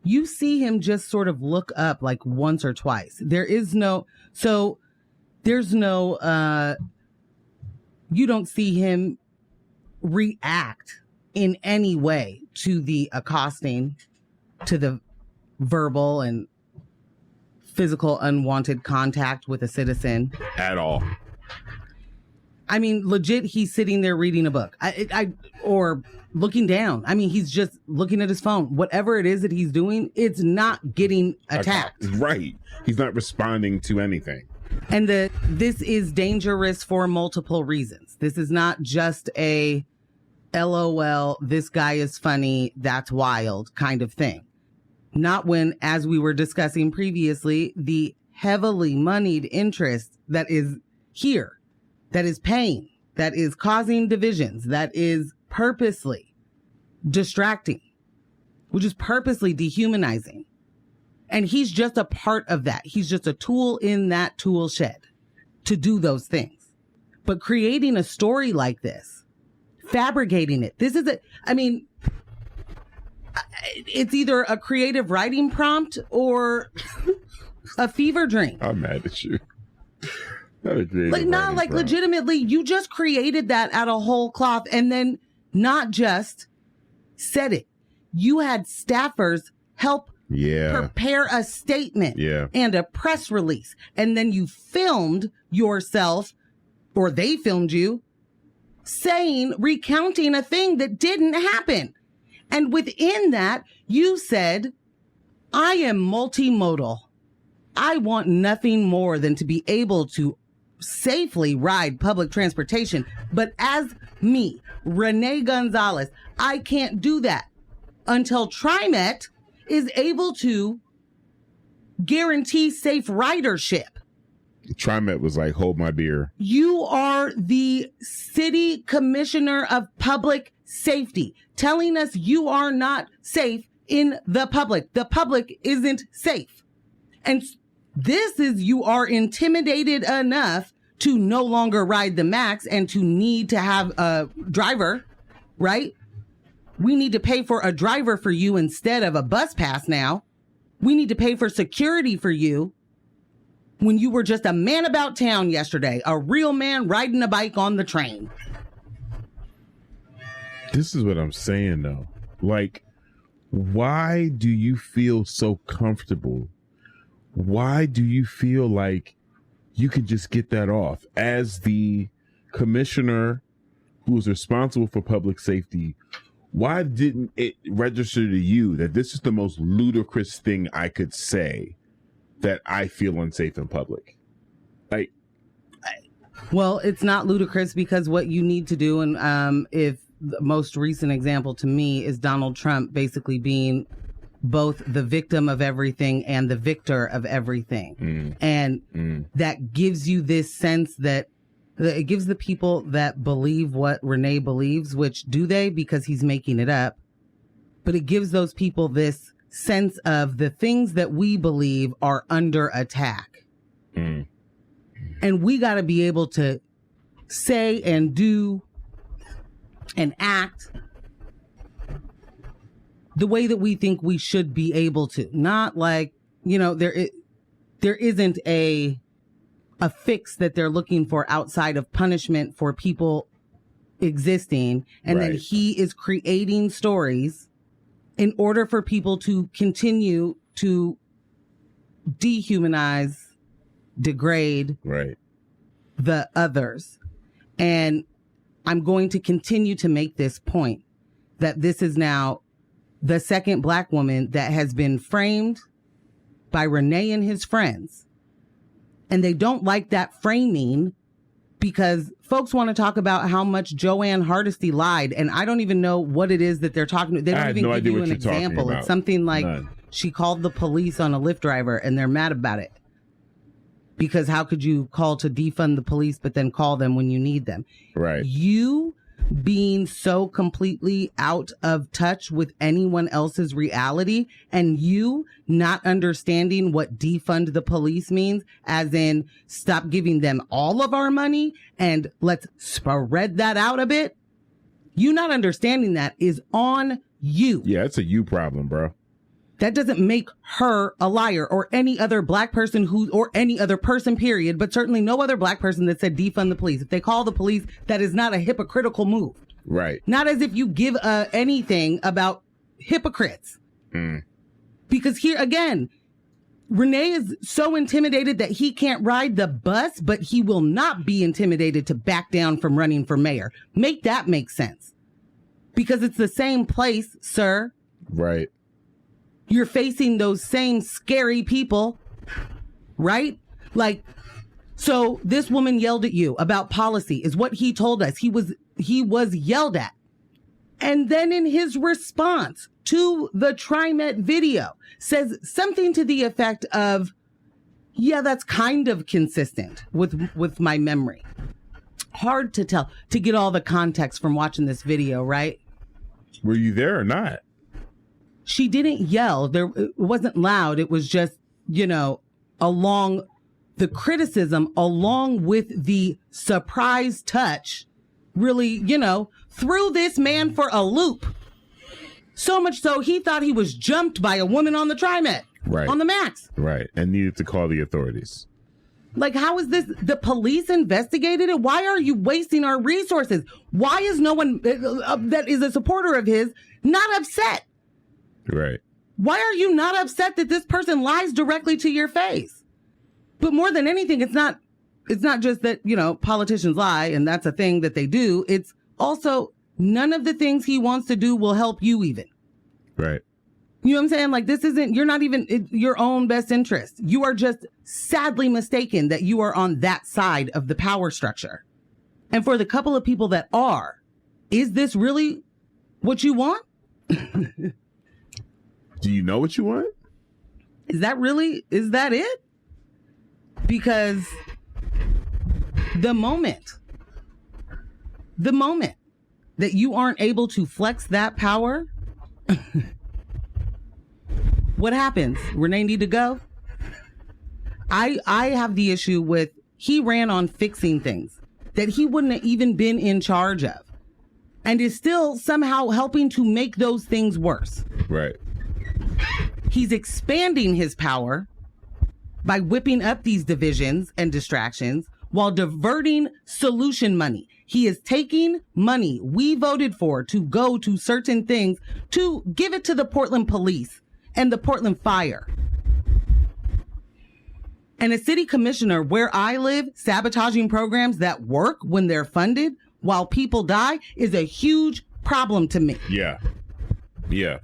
you see him just sort of look up like once or twice. There is no... So There's no, you don't see him react in any way to the accosting, to the verbal and physical unwanted contact with a citizen. At all. I mean, legit, he's sitting there reading a book or looking down. I mean, he's just looking at his phone. Whatever it is that he's doing, it's not getting attacked. Right. He's not responding to anything. And this is dangerous for multiple reasons. This is not just a LOL, this guy is funny, that's wild kind of thing. Not when, as we were discussing previously, the heavily moneyed interest that is here, that is paying, that is causing divisions, that is purposely distracting, which is purposely dehumanizing. And he's just a part of that. He's just a tool in that tool shed to do those things. But creating a story like this, fabricating it, it's either a creative writing prompt or a fever dream. I'm mad at you. Legitimately, you just created that out of whole cloth and then not just said it. You had staffers help prepare a statement and a press release. And then you filmed yourself, or they filmed you, recounting a thing that didn't happen. And within that, you said, I am multimodal. I want nothing more than to be able to safely ride public transportation. But as me, Renee Gonzalez, I can't do that until TriMet is able to guarantee safe ridership. TriMet was like, hold my beer. You are the city commissioner of public safety, telling us you are not safe in the public. The public isn't safe. And you are intimidated enough to no longer ride the max and to need to have a driver, right? We need to pay for a driver for you instead of a bus pass now. We need to pay for security for you when you were just a man about town yesterday, a real man riding a bike on the train. This is what I'm saying, though. Like, why do you feel so comfortable? Why do you feel like you could just get that off? As the commissioner who is responsible for public safety, why didn't it register to you that this is the most ludicrous thing I could say, that I feel unsafe in public? Well, it's not ludicrous because what you need to do, and if the most recent example to me is Donald Trump basically being both the victim of everything and the victor of everything. That gives you this sense that it gives the people that believe what Rene believes, which do they? Because he's making it up. But it gives those people this sense of the things that we believe are under attack. And we got to be able to say and do and act the way that we think we should be able to. Not like, there isn't a fix that they're looking for outside of punishment for people existing. And then he is creating stories in order for people to continue to dehumanize, degrade the others. And I'm going to continue to make this point that this is now the second Black woman that has been framed by Rene and his friends. And they don't like that framing because folks want to talk about how much Joanne Hardesty lied. And I don't even know what it is that they're talking about. They don't even give you an example. It's something like she called the police on a Lyft driver and they're mad about it. Because how could you call to defund the police, but then call them when you need them? Right. You being so completely out of touch with anyone else's reality and you not understanding what defund the police means, as in stop giving them all of our money and let's spread that out a bit. You not understanding that is on you. Yeah, it's a you problem, bro. That doesn't make her a liar, or any other black person or any other person, period, but certainly no other black person that said defund the police. If they call the police, that is not a hypocritical move. Right. Not as if you give anything about hypocrites. Because here again, Rene is so intimidated that he can't ride the bus, but he will not be intimidated to back down from running for mayor. Make that make sense. Because it's the same place, sir. Right. You're facing those same scary people, right? Like, so this woman yelled at you about policy is what he told us. He was yelled at. And then in his response to the TriMet video says something to the effect of, yeah, that's kind of consistent with my memory. Hard to tell, to get all the context from watching this video, right? Were you there or not? She didn't yell. It wasn't loud. It was just, along the criticism, along with the surprise touch, really, threw this man for a loop. So much so he thought he was jumped by a woman on the TriMet. Right. On the max. Right. And needed to call the authorities. Like, how is this? The police investigated it? Why are you wasting our resources? Why is no one that is a supporter of his not upset? Right. Why are you not upset that this person lies directly to your face? But more than anything, it's not just that, politicians lie and that's a thing that they do. It's also none of the things he wants to do will help you even. Right. You know what I'm saying? Like, you're not even in your own best interest. You are just sadly mistaken that you are on that side of the power structure. And for the couple of people that are, is this really what you want? Do you know what you want? Is that it? Because the moment that you aren't able to flex that power, what happens? Renee need to go? I have the issue with, he ran on fixing things that he wouldn't have even been in charge of, and is still somehow helping to make those things worse. Right. He's expanding his power by whipping up these divisions and distractions while diverting solution money. He is taking money we voted for to go to certain things to give it to the Portland police and the Portland fire. And a city commissioner where I live sabotaging programs that work when they're funded while people die is a huge problem to me. Yeah. Yeah.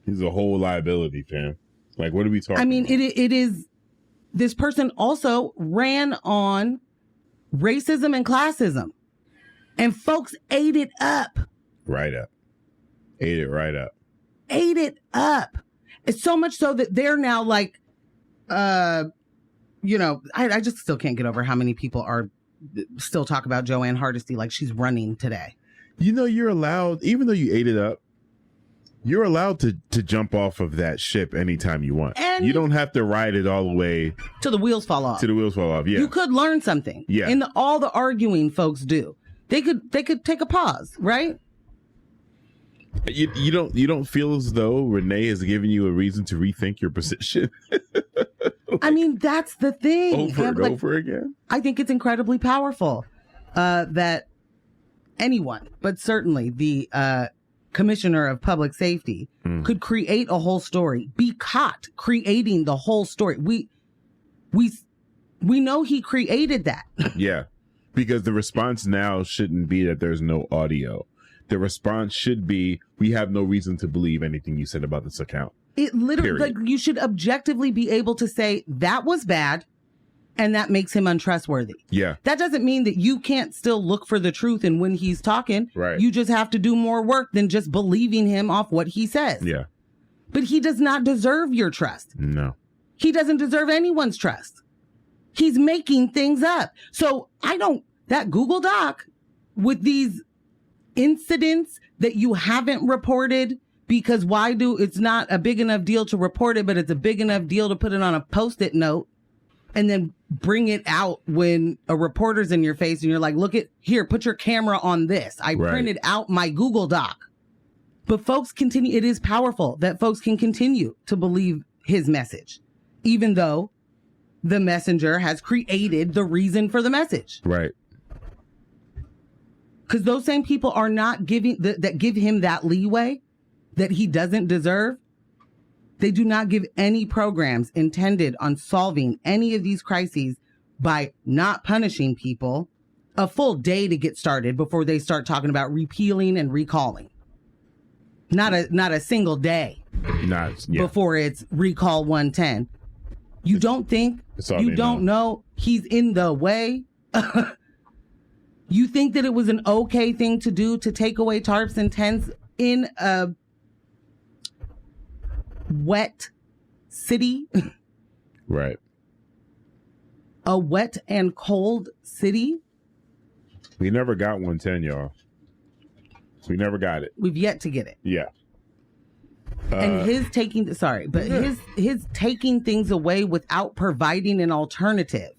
He's a whole liability, fam. Like, what are we talking about? It is. This person also ran on racism and classism, and folks ate it up. Right up. Ate it right up. Ate it up. It's so much so that they're now like, I just still can't get over how many people are still talk about Joanne Hardesty like she's running today. You're allowed, even though you ate it up, you're allowed to jump off of that ship anytime you want. And you don't have to ride it all the way till the wheels fall off. Yeah. You could learn something. Yeah. In all the arguing folks do. They could take a pause, right? You don't feel as though Renee has given you a reason to rethink your position? That's the thing. Over again. I think it's incredibly powerful that anyone, but certainly the commissioner of public safety, could create a whole story, be caught creating the whole story. We know he created that. Yeah, because the response now shouldn't be that there's no audio. The response should be, we have no reason to believe anything you said about this account. It literally, you should objectively be able to say that was bad and that makes him untrustworthy. Yeah. That doesn't mean that you can't still look for the truth and when he's talking. Right. You just have to do more work than just believing him off what he says. Yeah. But he does not deserve your trust. No. He doesn't deserve anyone's trust. He's making things up. So that Google Doc with these incidents that you haven't reported, because it's not a big enough deal to report it, but it's a big enough deal to put it on a Post-it note and then bring it out when a reporter's in your face and you're like, put your camera on this. I printed out my Google Doc. But folks continue. It is powerful that folks can continue to believe his message, even though the messenger has created the reason for the message. Right. Because those same people are not giving that give him that leeway that he doesn't deserve. They do not give any programs intended on solving any of these crises by not punishing people a full day to get started before they start talking about repealing and recalling. Not a single day before it's recall 110. You don't think, you don't know he's in the way? You think that it was an okay thing to do to take away tarps and tents in a wet city? Right. A wet and cold city? We never got 110, y'all. We never got it. We've yet to get it. Yeah. And his taking things away without providing an alternative.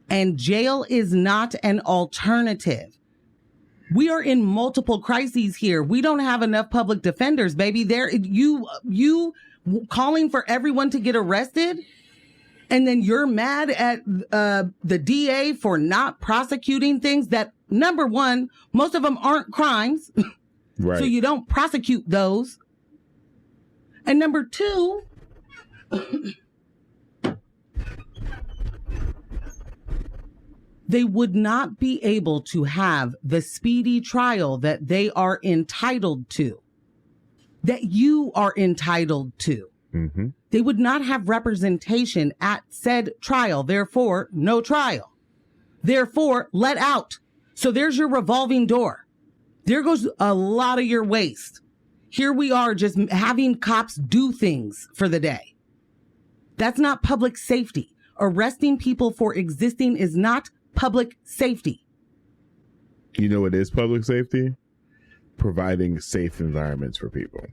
And jail is not an alternative. We are in multiple crises here. We don't have enough public defenders, baby. You calling for everyone to get arrested, and then you're mad at the DA for not prosecuting things that, number one, most of them aren't crimes. Right. So you don't prosecute those. And number two, they would not be able to have the speedy trial that they are entitled to, that you are entitled to. Mm-hmm. They would not have representation at said trial. Therefore, no trial. Therefore, let out. So there's your revolving door. There goes a lot of your waste. Here we are just having cops do things for the day. That's not public safety. Arresting people for existing is not public safety. You know what is public safety? Providing safe environments for people.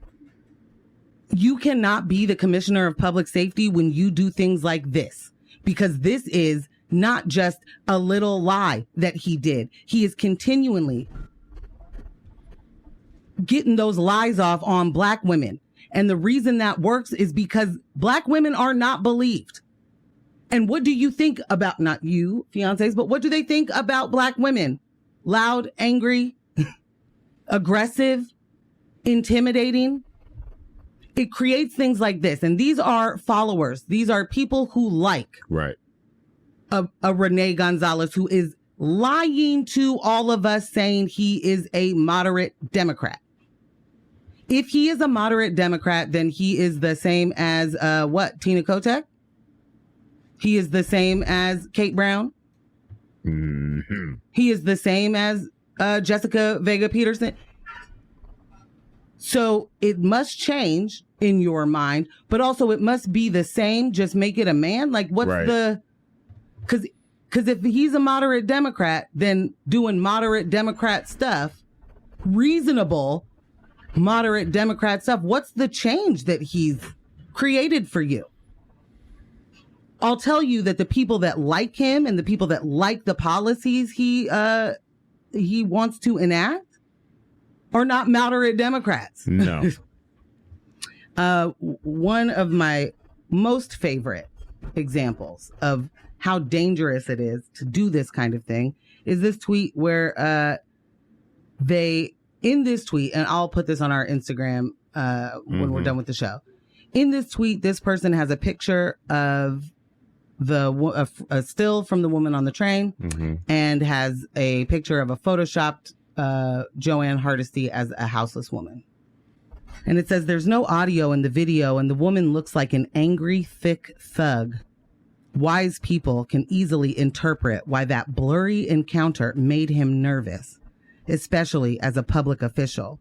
You cannot be the commissioner of public safety when you do things like this, because this is not just a little lie that he did. He is continually getting those lies off on black women. And the reason that works is because black women are not believed. And what do you think about, not you, fiancés, but what do they think about black women? Loud, angry, aggressive, intimidating. It creates things like this. And these are followers. These are people who like right. a Rene Gonzalez, who is lying to all of us, saying he is a moderate Democrat. If he is a moderate Democrat, then he is the same as, Tina Kotek? He is the same as Kate Brown? Mm-hmm. He is the same as Jessica Vega Peterson? So it must change in your mind, but also it must be the same, just make it a man? Like, what's right. Because if he's a moderate Democrat, then doing moderate Democrat stuff, reasonable moderate Democrat stuff, what's the change that he's created for you? I'll tell you that the people that like him and the people that like the policies he wants to enact are not moderate Democrats. No. One of my most favorite examples of how dangerous it is to do this kind of thing is this tweet where in this tweet, and I'll put this on our Instagram when we're done with the show. In this tweet, this person has a picture of a still from the woman on the train, and has a picture of a photoshopped Joanne Hardesty as a houseless woman. And it says there's no audio in the video, and the woman looks like an angry, thick thug. Wise people can easily interpret why that blurry encounter made him nervous, especially as a public official.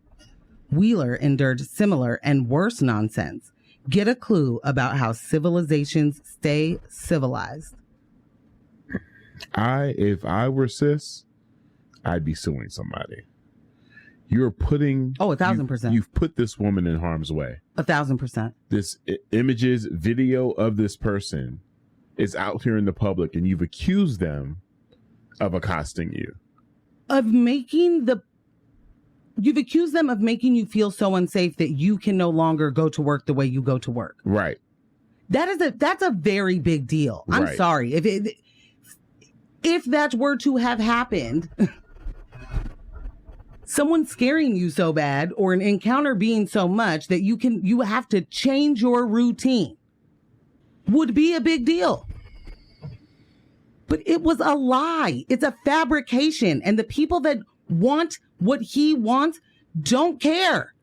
Wheeler endured similar and worse nonsense. Get a clue about how civilizations stay civilized. If I were cis, I'd be suing somebody. You're putting... Oh, 1,000%. You've put this woman in harm's way. 1,000%. This images, video of this person is out here in the public, and you've accused them of accosting you. Of making You've accused them of making you feel so unsafe that you can no longer go to work the way you go to work. Right. That's a very big deal. I'm Right. sorry. If that were to have happened, someone scaring you so bad or an encounter being so much that you have to change your routine would be a big deal. But it was a lie. It's a fabrication. And the people that want what he wants don't care.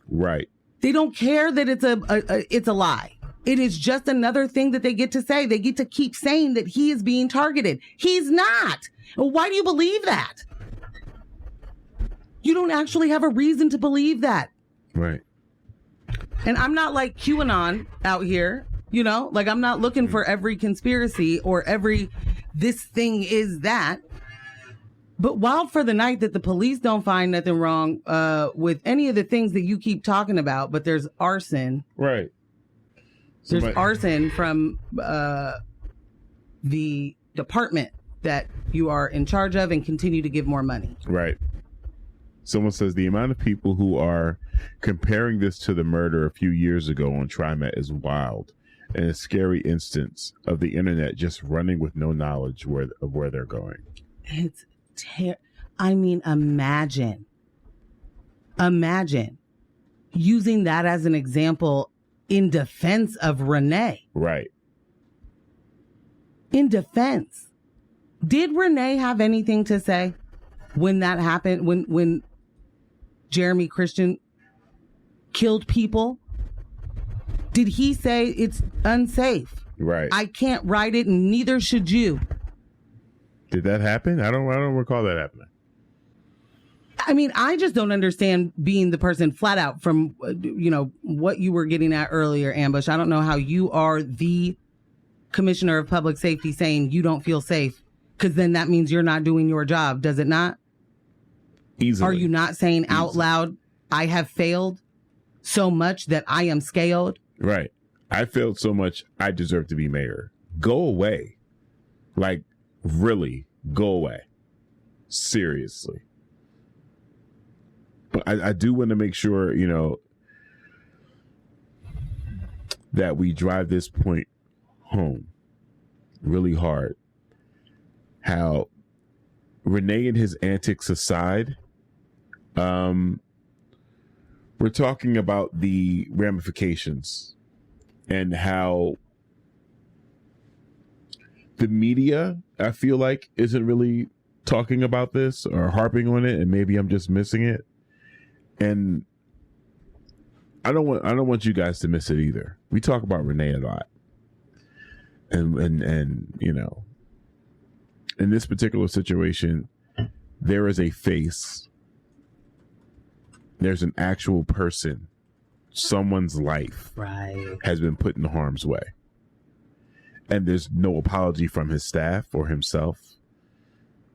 Right. They don't care that it's a lie. It is just another thing that they get to say. They get to keep saying that he is being targeted. He's not. Why do you believe that? You don't actually have a reason to believe that. Right. And I'm not like QAnon out here, like I'm not looking for every conspiracy or every this thing is that. But wild for the night that the police don't find nothing wrong with any of the things that you keep talking about, but there's arson. Right. There's arson from the department that you are in charge of and continue to give more money. Right. Someone says the amount of people who are comparing this to the murder a few years ago on TriMet is wild and a scary instance of the internet just running with no knowledge of where they're going. It's imagine using that as an example in defense of Renee. Right. In defense. Did Renee have anything to say when that happened? When Jeremy Christian killed people? Did he say it's unsafe? Right. I can't write it and neither should you. Did that happen? I don't recall that happening. I mean, I just don't understand being the person flat out from, what you were getting at earlier, Ambush. I don't know how you are the commissioner of public safety saying you don't feel safe, because then that means you're not doing your job. Does it not? Easily. Are you not saying out loud, I have failed so much that I am scaled? Right. I failed so much, I deserve to be mayor. Go away. Like, really, go away. Seriously. But I do want to make sure, that we drive this point home really hard. How Rene and his antics aside, we're talking about the ramifications and how the media, I feel like, isn't really talking about this or harping on it, and maybe I'm just missing it. And I don't want you guys to miss it either. We talk about Renee a lot. And in this particular situation, there is a face. There's an actual person. Someone's life has been put in harm's way. And there's no apology from his staff or himself.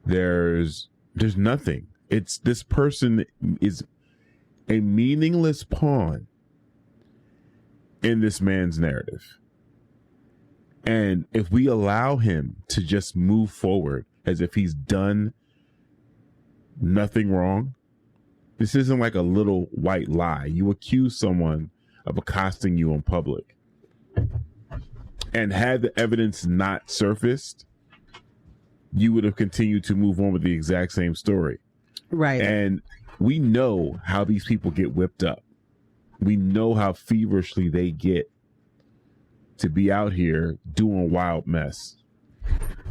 There's nothing. This person is a meaningless pawn in this man's narrative. And if we allow him to just move forward as if he's done nothing wrong, this isn't like a little white lie. You accuse someone of accosting you in public. And had the evidence not surfaced, you would have continued to move on with the exact same story. Right. And we know how these people get whipped up. We know how feverishly they get to be out here doing wild mess.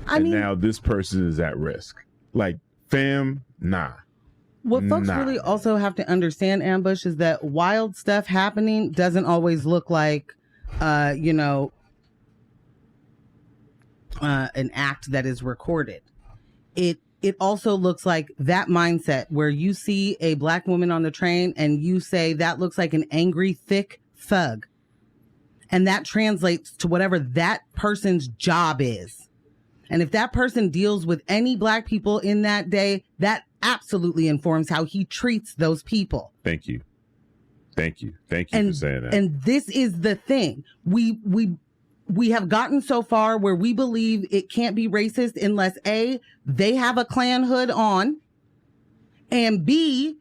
I mean, now this person is at risk. Like, fam, nah. What folks really also have to understand, Ambush, is that wild stuff happening doesn't always look like, an act that is recorded. It also looks like that mindset where you see a black woman on the train and you say that looks like an angry, thick thug. And that translates to whatever that person's job is. And if that person deals with any black people in that day, that absolutely informs how he treats those people. Thank you. Thank you for saying that. And this is the thing. We have gotten so far where we believe it can't be racist unless A, they have a Klan hood on, and B,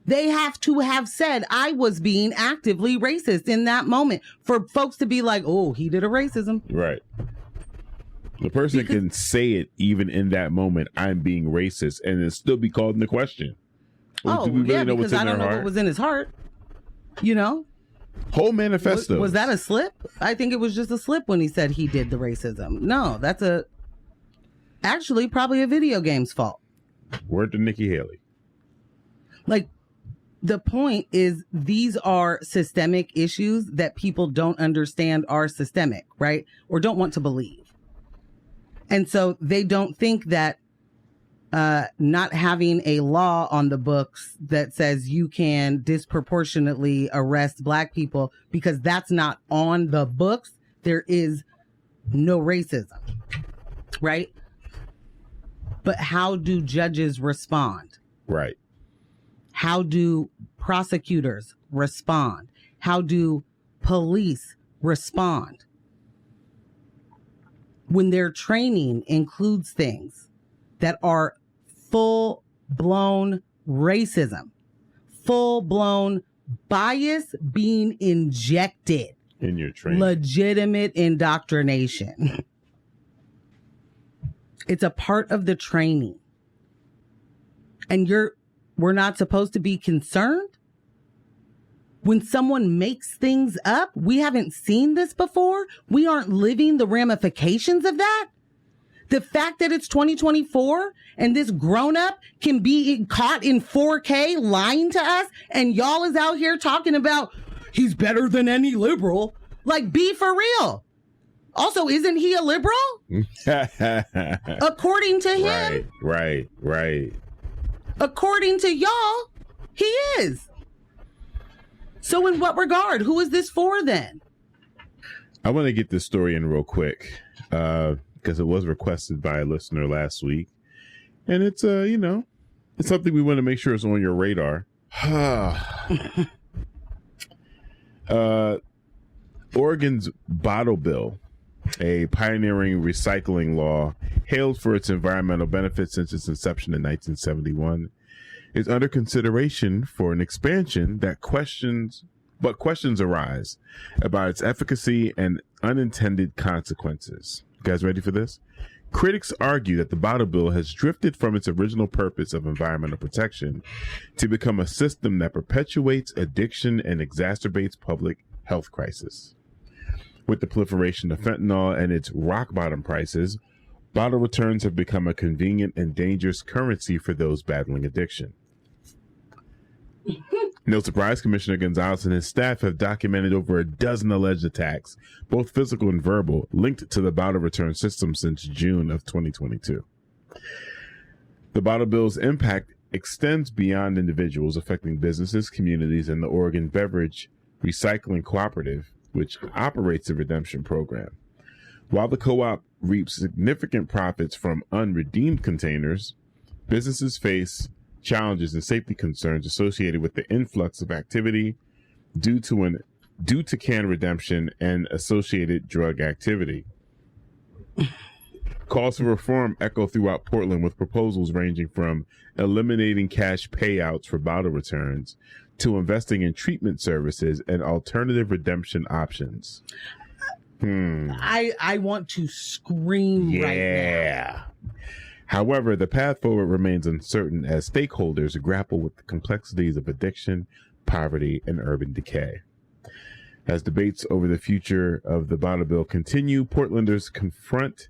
They have to have said, I was being actively racist in that moment for folks to be like, oh, he did a racism. Right. The person can say it even in that moment, I'm being racist, and it still be called into question. Oh, do we really yeah, know what's because in I don't their know heart? what was in his heart. You know? Whole manifesto. Was that a slip? I think it was just a slip when he said he did the racism. No, that's actually probably a video game's fault. Word to Nikki Haley. Like, the point is, these are systemic issues that people don't understand are systemic, right? Or don't want to believe. And so they don't think that not having a law on the books that says you can disproportionately arrest Black people because that's not on the books, there is no racism, right? But how do judges respond? Right. How do prosecutors respond? How do police respond? When their training includes things that are full-blown racism, full-blown bias being injected, in your training, legitimate indoctrination. It's a part of the training. And we're not supposed to be concerned when someone makes things up. We haven't seen this before. We aren't living the ramifications of that. The fact that it's 2024 and this grown up can be caught in 4K lying to us, and y'all is out here talking about he's better than any liberal. Like, be for real. Also, isn't he a liberal? According to him. Right. According to y'all, he is. So in what regard? Who is this for then? I want to get this story in real quick because it was requested by a listener last week. And it's, it's something we want to make sure is on your radar. Oregon's bottle bill, a pioneering recycling law hailed for its environmental benefits since its inception in 1971, is under consideration for an expansion questions arise about its efficacy and unintended consequences. You guys ready for this? Critics argue that the bottle bill has drifted from its original purpose of environmental protection to become a system that perpetuates addiction and exacerbates public health crisis. With the proliferation of fentanyl and its rock-bottom prices, bottle returns have become a convenient and dangerous currency for those battling addiction. No surprise, Commissioner Gonzalez and his staff have documented over a dozen alleged attacks, both physical and verbal, linked to the bottle return system since June of 2022. The bottle bill's impact extends beyond individuals, affecting businesses, communities, and the Oregon Beverage Recycling Cooperative, which operates the redemption program. While the co-op reaps significant profits from unredeemed containers, businesses face challenges and safety concerns associated with the influx of activity due to can redemption and associated drug activity. Calls for reform echo throughout Portland, with proposals ranging from eliminating cash payouts for bottle returns to investing in treatment services and alternative redemption options. I want to scream right now. However, the path forward remains uncertain as stakeholders grapple with the complexities of addiction, poverty, and urban decay. As debates over the future of the bottle bill continue, Portlanders confront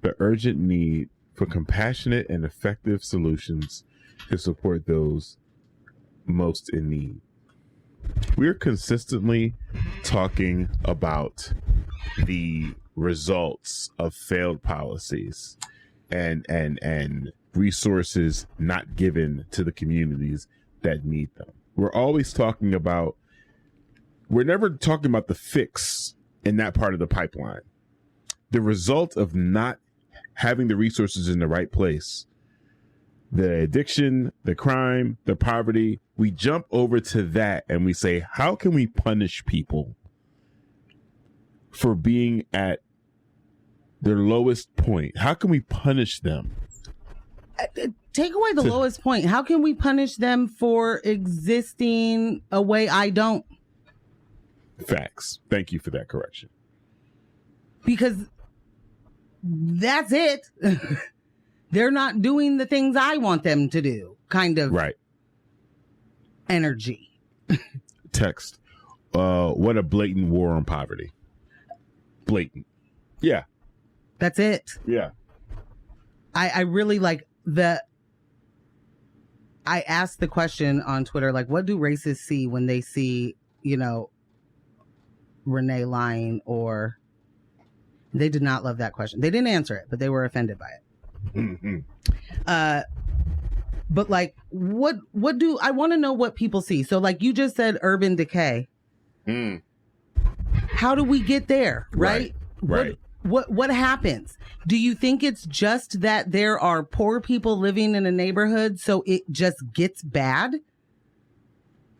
the urgent need for compassionate and effective solutions to support those most in need. We're consistently talking about the results of failed policies and resources not given to the communities that need them. We're never talking about the fix in that part of the pipeline. The result of not having the resources in the right place, the addiction, the crime, the poverty, we jump over to that and we say, how can we punish people for being at their lowest point? How can we punish them? take away the lowest point. How can we punish them for existing a way I don't? Facts. Thank you for that correction. Because that's it. They're not doing the things I want them to do. Kind of right. Energy. Text. What a blatant war on poverty. Blatant. Yeah. That's it. Yeah. I really like I asked the question on Twitter, like, what do racists see when they see, Renee lying? Or they did not love that question. They didn't answer it, but they were offended by it. Mm-hmm. But like, what do I want to know what people see? So like you just said, urban decay. Mm. How do we get there? Right. What happens? Do you think it's just that there are poor people living in a neighborhood, so it just gets bad?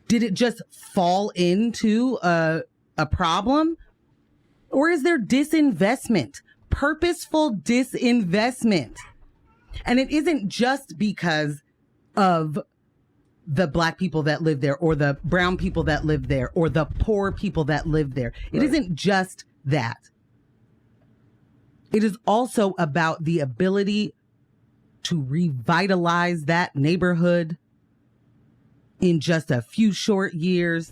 Did it just fall into a problem? Or is there disinvestment, purposeful disinvestment? And it isn't just because of the black people that live there, or the brown people that live there, or the poor people that live there. It isn't just that. It is also about the ability to revitalize that neighborhood in just a few short years.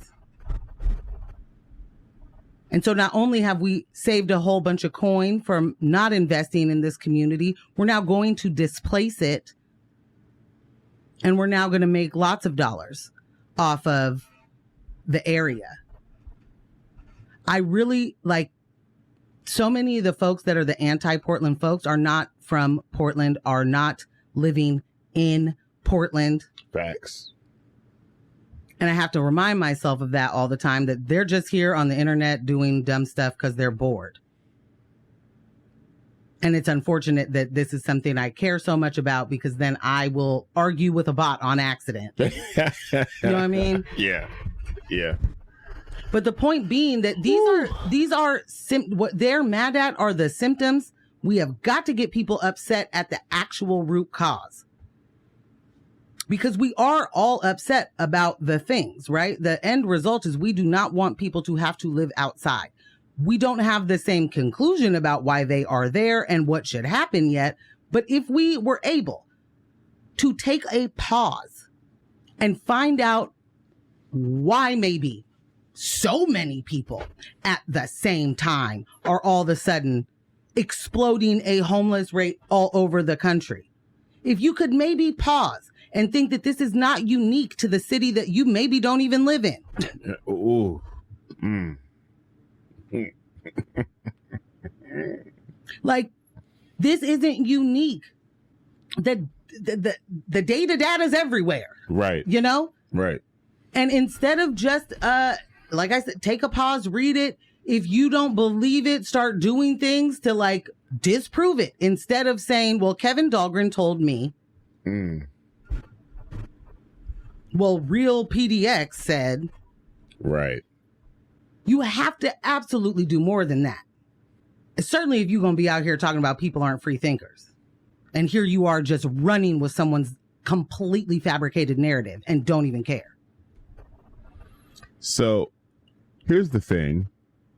And so not only have we saved a whole bunch of coin from not investing in this community, we're now going to displace it. And we're now going to make lots of dollars off of the area. I really like, so many of the folks that are the anti-Portland folks are not from Portland, are not living in Portland. Facts. And I have to remind myself of that all the time, that they're just here on the internet doing dumb stuff because they're bored. And it's unfortunate that this is something I care so much about, because then I will argue with a bot on accident. You know what I mean? Yeah. Yeah. But the point being that these are what they're mad at are the symptoms. We have got to get people upset at the actual root cause, because we are all upset about the things, right? The end result is we do not want people to have to live outside. We don't have the same conclusion about why they are there and what should happen yet. But if we were able to take a pause and find out why maybe so many people at the same time are all of a sudden exploding a homeless rate all over the country. If you could maybe pause and think that this is not unique to the city that you maybe don't even live in. Ooh. Mm. Like, this isn't unique. The data is everywhere. Right. You know? Right. And instead of just, like I said, take a pause, read it. If you don't believe it, start doing things to like disprove it, instead of saying, well, Kevin Dahlgren told me. Mm. Well, real PDX said. Right. You have to absolutely do more than that. Certainly if you're going to be out here talking about people aren't free thinkers. And here you are just running with someone's completely fabricated narrative and don't even care. So here's the thing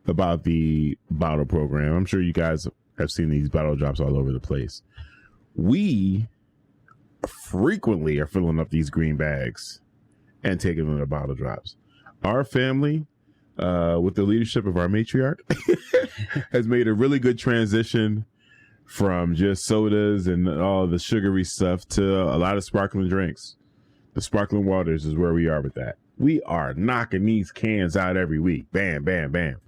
about the bottle program. I'm sure you guys have seen these bottle drops all over the place. We frequently are filling up these green bags and taking them to bottle drops. Our family, with the leadership of our matriarch, has made a really good transition from just sodas and all the sugary stuff to a lot of sparkling drinks. The sparkling waters is where we are with that. We are knocking these cans out every week. Bam, bam, bam.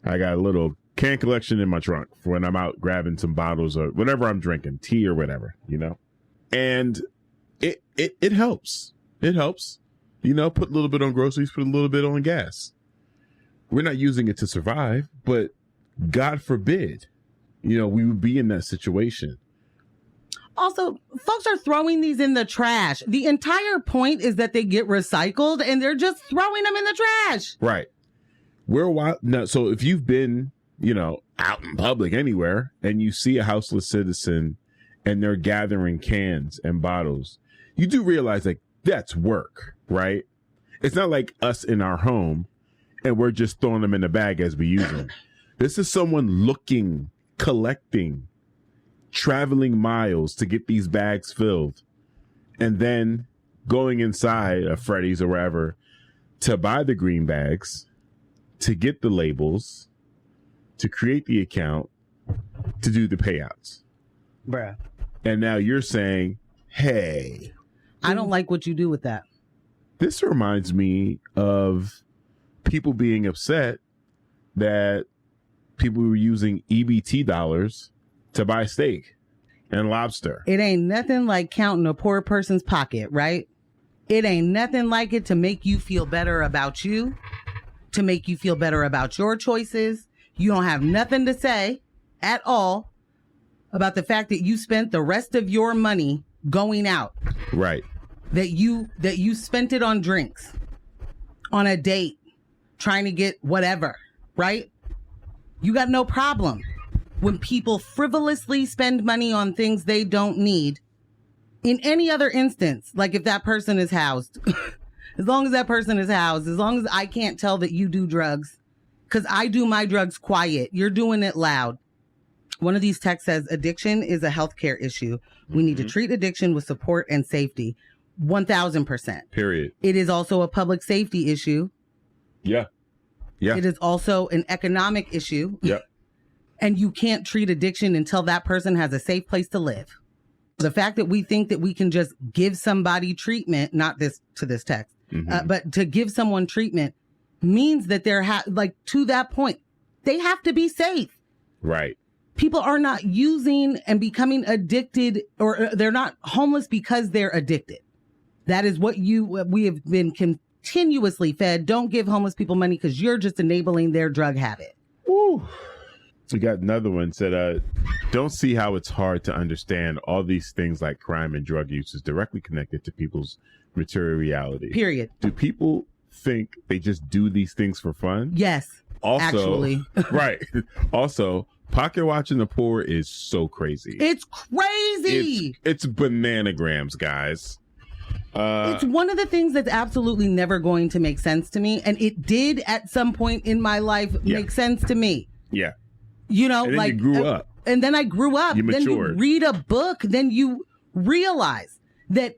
I got a little can collection in my trunk for when I'm out grabbing some bottles or whatever I'm drinking, tea or whatever, you know? And it helps. It helps. You know, put a little bit on groceries, put a little bit on gas. We're not using it to survive, but God forbid, you know, we would be in that situation. Also, folks are throwing these in the trash. The entire point is that they get recycled, and they're just throwing them in the trash. Right. No, so if you've been, you know, out in public anywhere and you see a houseless citizen and they're gathering cans and bottles, you do realize like that's work, right? It's not like us in our home and we're just throwing them in the bag as we use them. This is someone looking, collecting, traveling miles to get these bags filled, and then going inside a Freddy's or wherever to buy the green bags, to get the labels, to create the account, to do the payouts. Bruh. And now you're saying, hey, I don't like what you do with that. this reminds me of people being upset that people were using EBT dollars to buy steak and lobster. It ain't nothing like counting a poor person's pocket, right? It ain't nothing like it to make you feel better about you, to make you feel better about your choices. You don't have nothing to say at all about the fact that you spent the rest of your money going out. Right. That you spent it on drinks, on a date, trying to get whatever, right? You got no problem when people frivolously spend money on things they don't need. In any other instance, like if that person is housed, as long as that person is housed, as long as I can't tell that you do drugs, because I do my drugs quiet, you're doing it loud. One of these texts says addiction is a healthcare issue. We need to treat addiction with support and safety. 1000%. Period. It is also a public safety issue. Yeah. Yeah. It is also an economic issue. Yeah. And you can't treat addiction until that person has a safe place to live. The fact that we think that we can just give somebody treatment, not this to this text, but to give someone treatment means that they're like to that point, they have to be safe. Right. People are not using and becoming addicted, or they're not homeless because they're addicted. That is what we have been continuously fed. Don't give homeless people money because you're just enabling their drug habit. Woo. We got another one said, don't see how it's hard to understand all these things like crime and drug use is directly connected to people's material reality. Period. Do people think they just do these things for fun? Yes. Also, actually. Right. Also, pocket watching the poor is so crazy. It's crazy. It's bananagrams, guys. It's one of the things that's absolutely never going to make sense to me. And it did at some point in my life make sense to me. Yeah. You know, and then like you grew up. And then I grew up. You then matured. you read a book. Then you realize that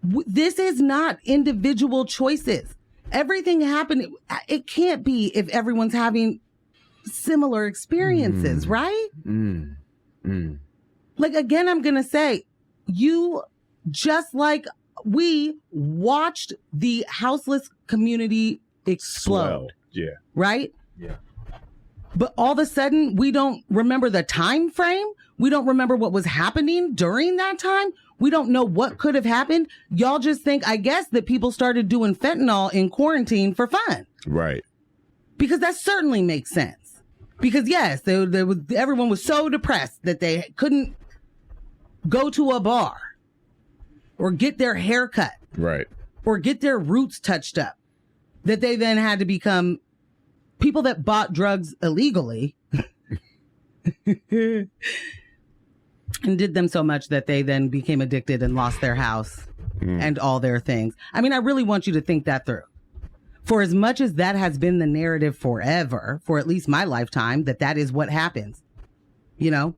this is not individual choices. Everything happened. It can't be if everyone's having similar experiences, right? Like, again, I'm going to say, you, just like we watched the houseless community explode. Swell. Yeah. Right? Yeah. But all of a sudden, we don't remember the time frame. We don't remember what was happening during that time. We don't know what could have happened. Y'all just think, I guess, that people started doing fentanyl in quarantine for fun. Right. Because that certainly makes sense. Because, yes, everyone was so depressed that they couldn't go to a bar or get their hair cut. Right. Or get their roots touched up, that they then had to become people that bought drugs illegally and did them so much that they then became addicted and lost their house and all their things. I mean, I really want you to think that through. For as much as that has been the narrative forever, for at least my lifetime, that is what happens. You know,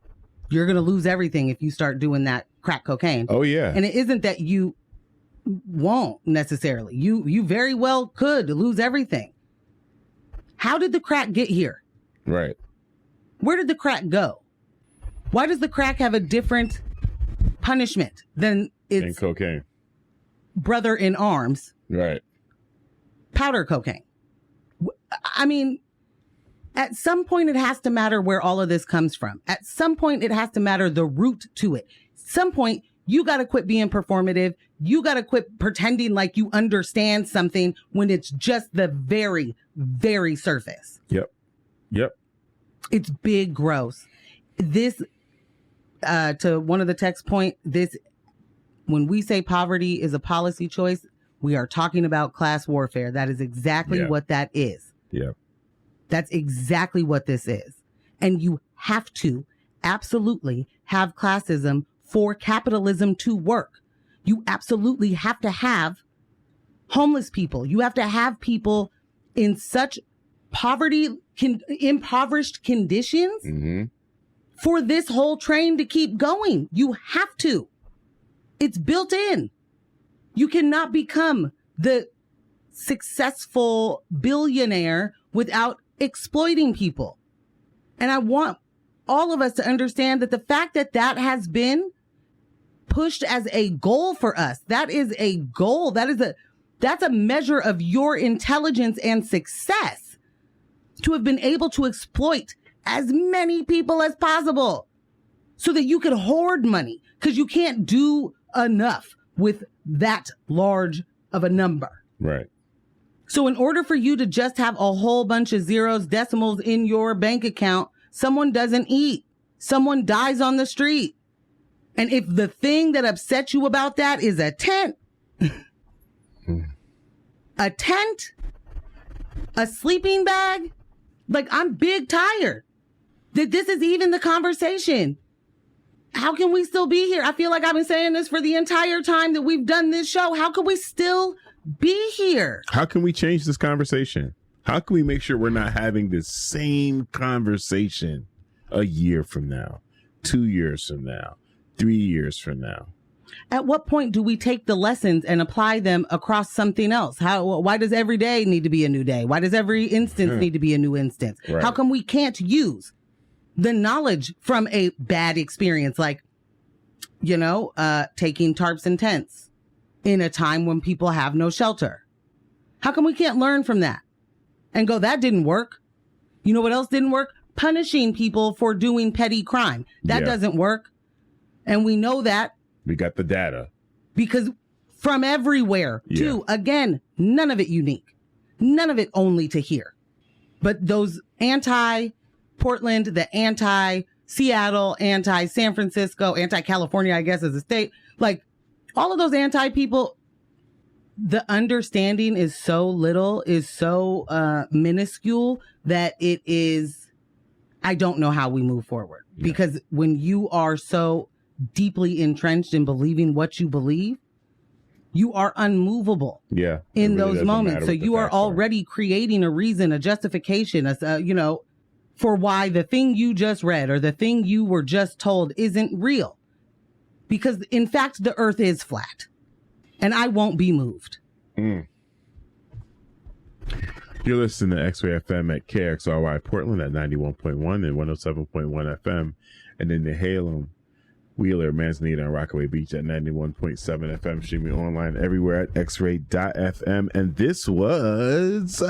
you're going to lose everything if you start doing that crack cocaine. Oh, yeah. And it isn't that you won't necessarily. You very well could lose everything. How did the crack get here? Right. Where did the crack go? Why does the crack have a different punishment than its And cocaine. brother in arms, Right. powder cocaine? I mean, at some point it has to matter where all of this comes from. At some point it has to matter the root to it. Some point you got to quit being performative. You got to quit pretending like you understand something when it's just the very, very surface. Yep. Yep. It's big, gross. This, to one of the text point, this, when we say poverty is a policy choice, we are talking about class warfare. That is exactly what that is. Yeah. That's exactly what this is. And you have to absolutely have classism for capitalism to work. You absolutely have to have homeless people. You have to have people in such impoverished conditions for this whole train to keep going. You have to. It's built in. You cannot become the successful billionaire without exploiting people. And I want all of us to understand that the fact that that has been pushed as a goal for us, that is a goal. That's a measure of your intelligence and success, to have been able to exploit as many people as possible so that you could hoard money, because you can't do enough with that large of a number. Right. So in order for you to just have a whole bunch of zeros, decimals in your bank account, someone doesn't eat. Someone dies on the street. And if the thing that upsets you about that is a tent, a sleeping bag, like, I'm big tired that this is even the conversation. How can we still be here? I feel like I've been saying this for the entire time that we've done this show. How can we still be here? How can we change this conversation? How can we make sure we're not having this same conversation a year from now, 2 years from now, 3 years from now? At what point do we take the lessons and apply them across something else? Why does every day need to be a new day? Why does every instance need to be a new instance? Right. How come we can't use the knowledge from a bad experience, like, taking tarps and tents in a time when people have no shelter? How come we can't learn from that and go, that didn't work? You know what else didn't work? Punishing people for doing petty crime. That doesn't work. And we know that. We got the data. Because from everywhere, too. Again, none of it unique. None of it only to here. But those anti-Portland, the anti-Seattle, anti-San Francisco, anti-California, I guess, as a state, like, all of those anti-people, the understanding is so little, is so minuscule, that it is, I don't know how we move forward. Yeah. Because when you are so deeply entrenched in believing what you believe, you are unmovable in those moments. So you are already creating a reason, a justification, for why the thing you just read or the thing you were just told isn't real. Because in fact, the earth is flat and I won't be moved. You're listening to X-Ray FM at KXRY Portland at 91.1 and 107.1 FM. And in Nehalem, Wheeler, Manzanita, and Rockaway Beach at 91.7 FM, streaming online everywhere at xray.fm. And this was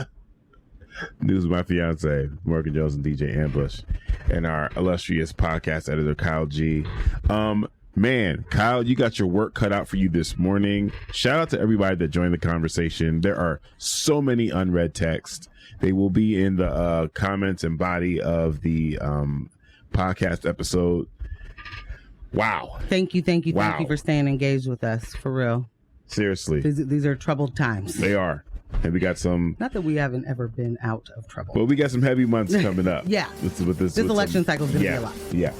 News with My Fiancé, Morgan Jones and DJ Ambush, and our illustrious podcast editor, Kyle G. Man, Kyle, you got your work cut out for you this morning. Shout out to everybody that joined the conversation. There are so many unread texts. They will be in the comments and body of the podcast episode. Wow. Thank you for staying engaged with us, for real. Seriously. These are troubled times. They are. And we got some... Not that we haven't ever been out of trouble. But we got some heavy months coming up. Yeah. This election cycle is going to be a lot. Yeah.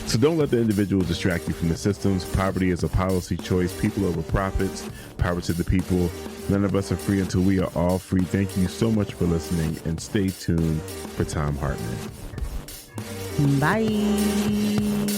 So don't let the individuals distract you from the systems. Poverty is a policy choice. People over profits. Power to the people. None of us are free until we are all free. Thank you so much for listening, and stay tuned for Tom Hartman. Bye.